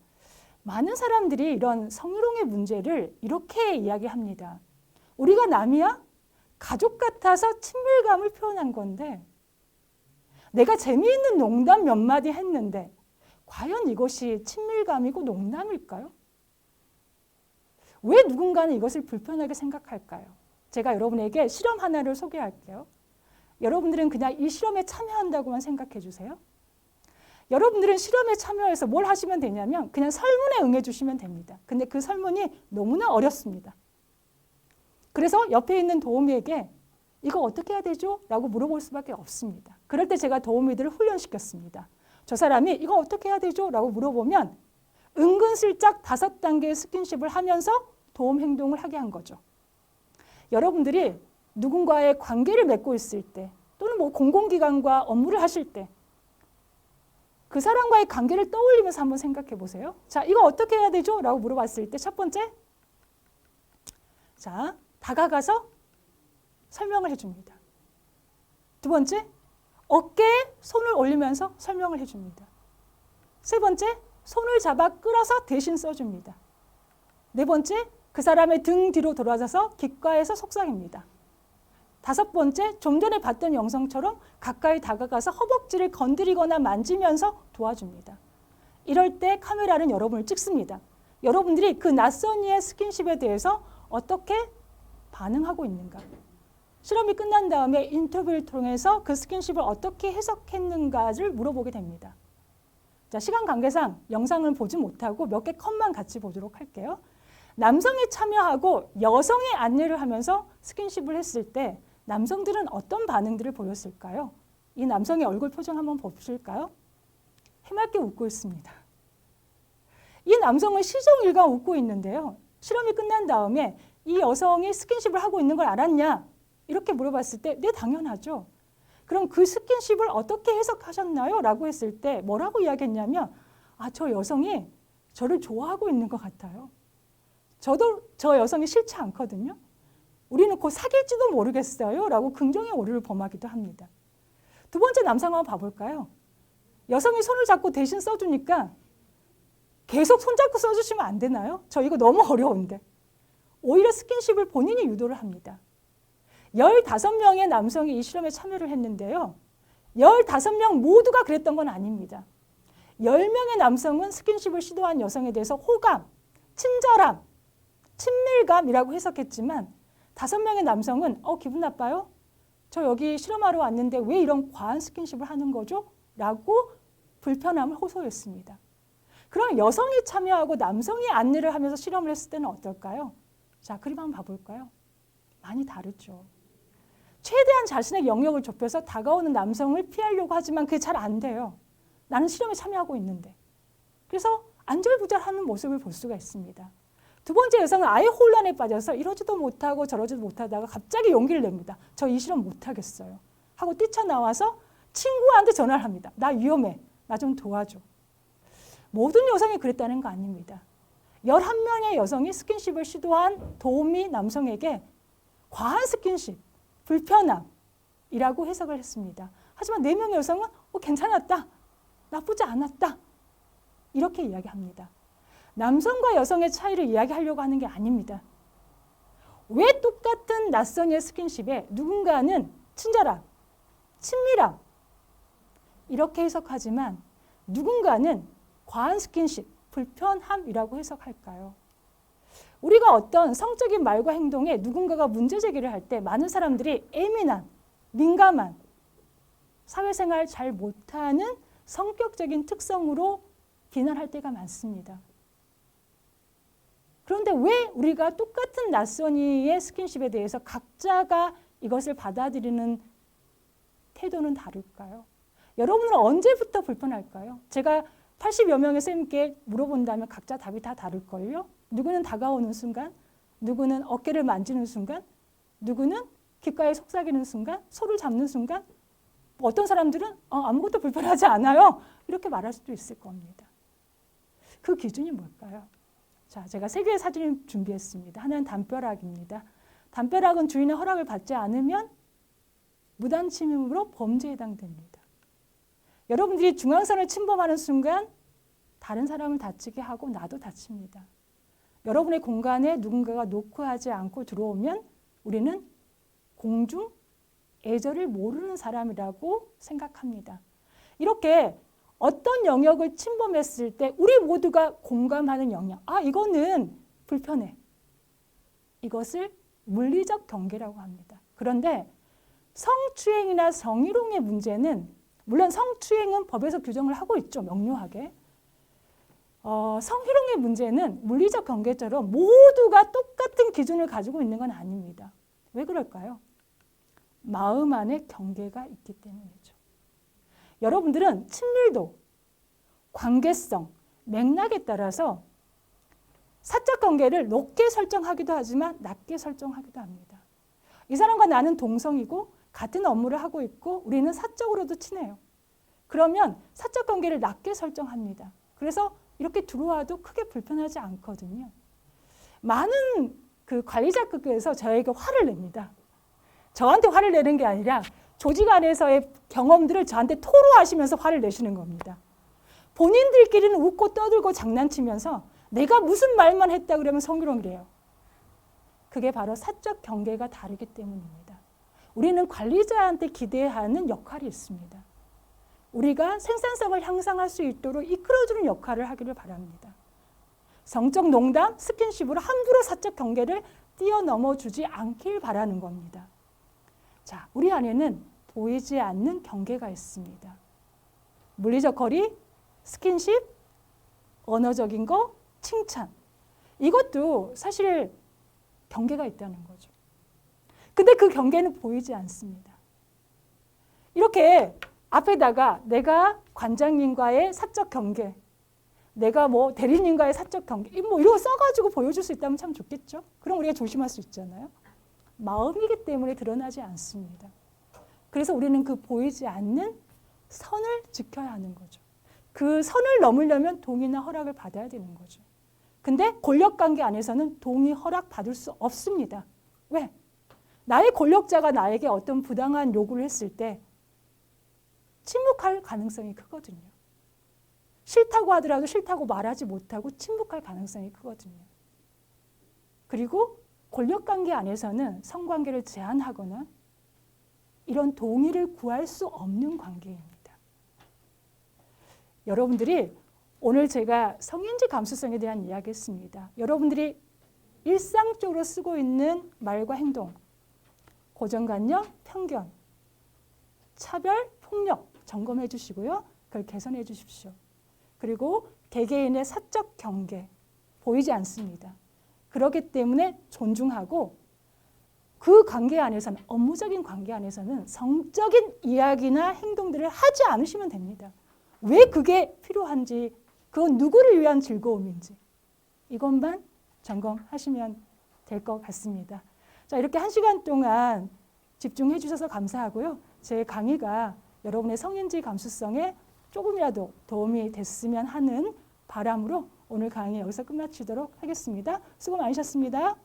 많은 사람들이 이런 성희롱의 문제를 이렇게 이야기합니다. 우리가 남이야? 가족 같아서 친밀감을 표현한 건데 내가 재미있는 농담 몇 마디 했는데 과연 이것이 친밀감이고 농담일까요? 왜 누군가는 이것을 불편하게 생각할까요? 제가 여러분에게 실험 하나를 소개할게요. 여러분들은 그냥 이 실험에 참여한다고만 생각해 주세요. 여러분들은 실험에 참여해서 뭘 하시면 되냐면 그냥 설문에 응해 주시면 됩니다. 근데 그 설문이 너무나 어렵습니다. 그래서 옆에 있는 도우미에게 이거 어떻게 해야 되죠? 라고 물어볼 수밖에 없습니다. 그럴 때 제가 도우미들을 훈련시켰습니다. 저 사람이 이거 어떻게 해야 되죠? 라고 물어보면 은근슬쩍 5단계의 스킨십을 하면서 도움 행동을 하게 한 거죠. 여러분들이 누군가의 관계를 맺고 있을 때 또는 뭐 공공기관과 업무를 하실 때 그 사람과의 관계를 떠올리면서 한번 생각해 보세요. 자, 이거 어떻게 해야 되죠? 라고 물어봤을 때 첫 번째, 자, 다가가서 설명을 해줍니다. 두 번째, 어깨에 손을 올리면서 설명을 해줍니다. 세 번째, 손을 잡아 끌어서 대신 써줍니다. 네 번째, 그 사람의 등 뒤로 돌아서서 귓가에서 속삭입니다. 다섯 번째, 좀 전에 봤던 영상처럼 가까이 다가가서 허벅지를 건드리거나 만지면서 도와줍니다. 이럴 때 카메라는 여러분을 찍습니다. 여러분들이 그 낯선 이의 스킨십에 대해서 어떻게 반응하고 있는가. 실험이 끝난 다음에 인터뷰를 통해서 그 스킨십을 어떻게 해석했는가를 물어보게 됩니다. 자, 시간 관계상 영상을 보지 못하고 몇 개 컷만 같이 보도록 할게요. 남성이 참여하고 여성이 안내를 하면서 스킨십을 했을 때 남성들은 어떤 반응들을 보였을까요? 이 남성의 얼굴 표정 한번 보실까요? 해맑게 웃고 있습니다. 이 남성은 시종일관 웃고 있는데요. 실험이 끝난 다음에 이 여성이 스킨십을 하고 있는 걸 알았냐? 이렇게 물어봤을 때 네, 당연하죠. 그럼 그 스킨십을 어떻게 해석하셨나요? 라고 했을 때 뭐라고 이야기했냐면 아, 저 여성이 저를 좋아하고 있는 것 같아요. 저도 저 여성이 싫지 않거든요. 우리는 곧 사귈지도 모르겠어요. 라고 긍정의 오류를 범하기도 합니다. 두 번째 남성 한번 봐볼까요? 여성이 손을 잡고 대신 써주니까 계속 손잡고 써주시면 안 되나요? 저 이거 너무 어려운데. 오히려 스킨십을 본인이 유도를 합니다. 15명의 남성이 이 실험에 참여를 했는데요. 15명 모두가 그랬던 건 아닙니다. 10명의 남성은 스킨십을 시도한 여성에 대해서 호감, 친절함, 친밀감이라고 해석했지만 5명의 남성은 기분 나빠요? 저 여기 실험하러 왔는데 왜 이런 과한 스킨십을 하는 거죠? 라고 불편함을 호소했습니다. 그럼 여성이 참여하고 남성이 안내를 하면서 실험을 했을 때는 어떨까요? 자, 그림 한번 봐볼까요? 많이 다르죠. 최대한 자신의 영역을 좁혀서 다가오는 남성을 피하려고 하지만 그게 잘 안 돼요. 나는 실험에 참여하고 있는데. 그래서 안절부절하는 모습을 볼 수가 있습니다. 두 번째 여성은 아예 혼란에 빠져서 이러지도 못하고 저러지도 못하다가 갑자기 용기를 냅니다. 저 이 실험 못하겠어요. 하고 뛰쳐나와서 친구한테 전화를 합니다. 나 위험해. 나 좀 도와줘. 모든 여성이 그랬다는 거 아닙니다. 11명의 여성이 스킨십을 시도한 도우미 남성에게 과한 스킨십, 불편함이라고 해석을 했습니다. 하지만 4명의 여성은 괜찮았다. 나쁘지 않았다. 이렇게 이야기합니다. 남성과 여성의 차이를 이야기하려고 하는 게 아닙니다. 왜 똑같은 낯선의 스킨십에 누군가는 친절함, 친밀함 이렇게 해석하지만 누군가는 과한 스킨십, 불편함이라고 해석할까요? 우리가 어떤 성적인 말과 행동에 누군가가 문제 제기를 할 때 많은 사람들이 예민한, 민감한, 사회생활 잘 못하는 성격적인 특성으로 비난할 때가 많습니다. 그런데 왜 우리가 똑같은 낯선이의 스킨십에 대해서 각자가 이것을 받아들이는 태도는 다를까요? 여러분은 언제부터 불편할까요? 제가 80여 명의 쌤께 물어본다면 각자 답이 다 다를걸요? 누구는 다가오는 순간, 누구는 어깨를 만지는 순간, 누구는 귓가에 속삭이는 순간, 손을 잡는 순간, 어떤 사람들은 아무것도 불편하지 않아요. 이렇게 말할 수도 있을 겁니다. 그 기준이 뭘까요? 자, 제가 3개의 사진을 준비했습니다. 하나는 담벼락입니다. 담벼락은 주인의 허락을 받지 않으면 무단 침입으로 범죄에 해당됩니다. 여러분들이 중앙선을 침범하는 순간 다른 사람을 다치게 하고 나도 다칩니다. 여러분의 공간에 누군가가 노크하지 않고 들어오면 우리는 공중 예절을 모르는 사람이라고 생각합니다. 이렇게 어떤 영역을 침범했을 때 우리 모두가 공감하는 영역, 이거는 불편해. 이것을 물리적 경계라고 합니다. 그런데 성추행이나 성희롱의 문제는 물론 성추행은 법에서 규정을 하고 있죠. 명료하게. 성희롱의 문제는 물리적 경계처럼 모두가 똑같은 기준을 가지고 있는 건 아닙니다. 왜 그럴까요? 마음 안에 경계가 있기 때문이죠. 여러분들은 친밀도, 관계성, 맥락에 따라서 사적 관계를 높게 설정하기도 하지만 낮게 설정하기도 합니다. 이 사람과 나는 동성이고 같은 업무를 하고 있고 우리는 사적으로도 친해요. 그러면 사적 관계를 낮게 설정합니다. 그래서 이렇게 들어와도 크게 불편하지 않거든요. 많은 그 관리자급에서 저에게 화를 냅니다. 저한테 화를 내는 게 아니라 조직 안에서의 경험들을 저한테 토로하시면서 화를 내시는 겁니다. 본인들끼리는 웃고 떠들고 장난치면서 내가 무슨 말만 했다 그러면 성희롱이래요. 그게 바로 사적 경계가 다르기 때문입니다. 우리는 관리자한테 기대하는 역할이 있습니다. 우리가 생산성을 향상할 수 있도록 이끌어주는 역할을 하기를 바랍니다. 성적 농담, 스킨십으로 함부로 사적 경계를 뛰어넘어 주지 않길 바라는 겁니다. 자, 우리 안에는 보이지 않는 경계가 있습니다. 물리적 거리, 스킨십, 언어적인 거, 칭찬. 이것도 사실 경계가 있다는 거죠. 근데 그 경계는 보이지 않습니다. 이렇게 앞에다가 내가 관장님과의 사적 경계, 내가 뭐 대리님과의 사적 경계, 뭐 이런 거 써가지고 보여줄 수 있다면 참 좋겠죠. 그럼 우리가 조심할 수 있잖아요. 마음이기 때문에 드러나지 않습니다. 그래서 우리는 그 보이지 않는 선을 지켜야 하는 거죠. 그 선을 넘으려면 동의나 허락을 받아야 되는 거죠. 근데 권력관계 안에서는 동의, 허락 받을 수 없습니다. 왜? 나의 권력자가 나에게 어떤 부당한 요구를 했을 때 침묵할 가능성이 크거든요. 싫다고 하더라도 싫다고 말하지 못하고 침묵할 가능성이 크거든요. 그리고 권력관계 안에서는 성관계를 제한하거나 이런 동의를 구할 수 없는 관계입니다. 여러분들이 오늘 제가 성인지 감수성에 대한 이야기 했습니다. 여러분들이 일상적으로 쓰고 있는 말과 행동, 고정관념, 편견, 차별, 폭력 점검해 주시고요. 그걸 개선해 주십시오. 그리고 개개인의 사적 경계 보이지 않습니다. 그렇기 때문에 존중하고 그 관계 안에서는 업무적인 관계 안에서는 성적인 이야기나 행동들을 하지 않으시면 됩니다. 왜 그게 필요한지, 그건 누구를 위한 즐거움인지 이것만 점검하시면 될 것 같습니다. 자, 이렇게 1시간 동안 집중해 주셔서 감사하고요. 제 강의가 여러분의 성인지 감수성에 조금이라도 도움이 됐으면 하는 바람으로 오늘 강의 여기서 끝마치도록 하겠습니다. 수고 많으셨습니다.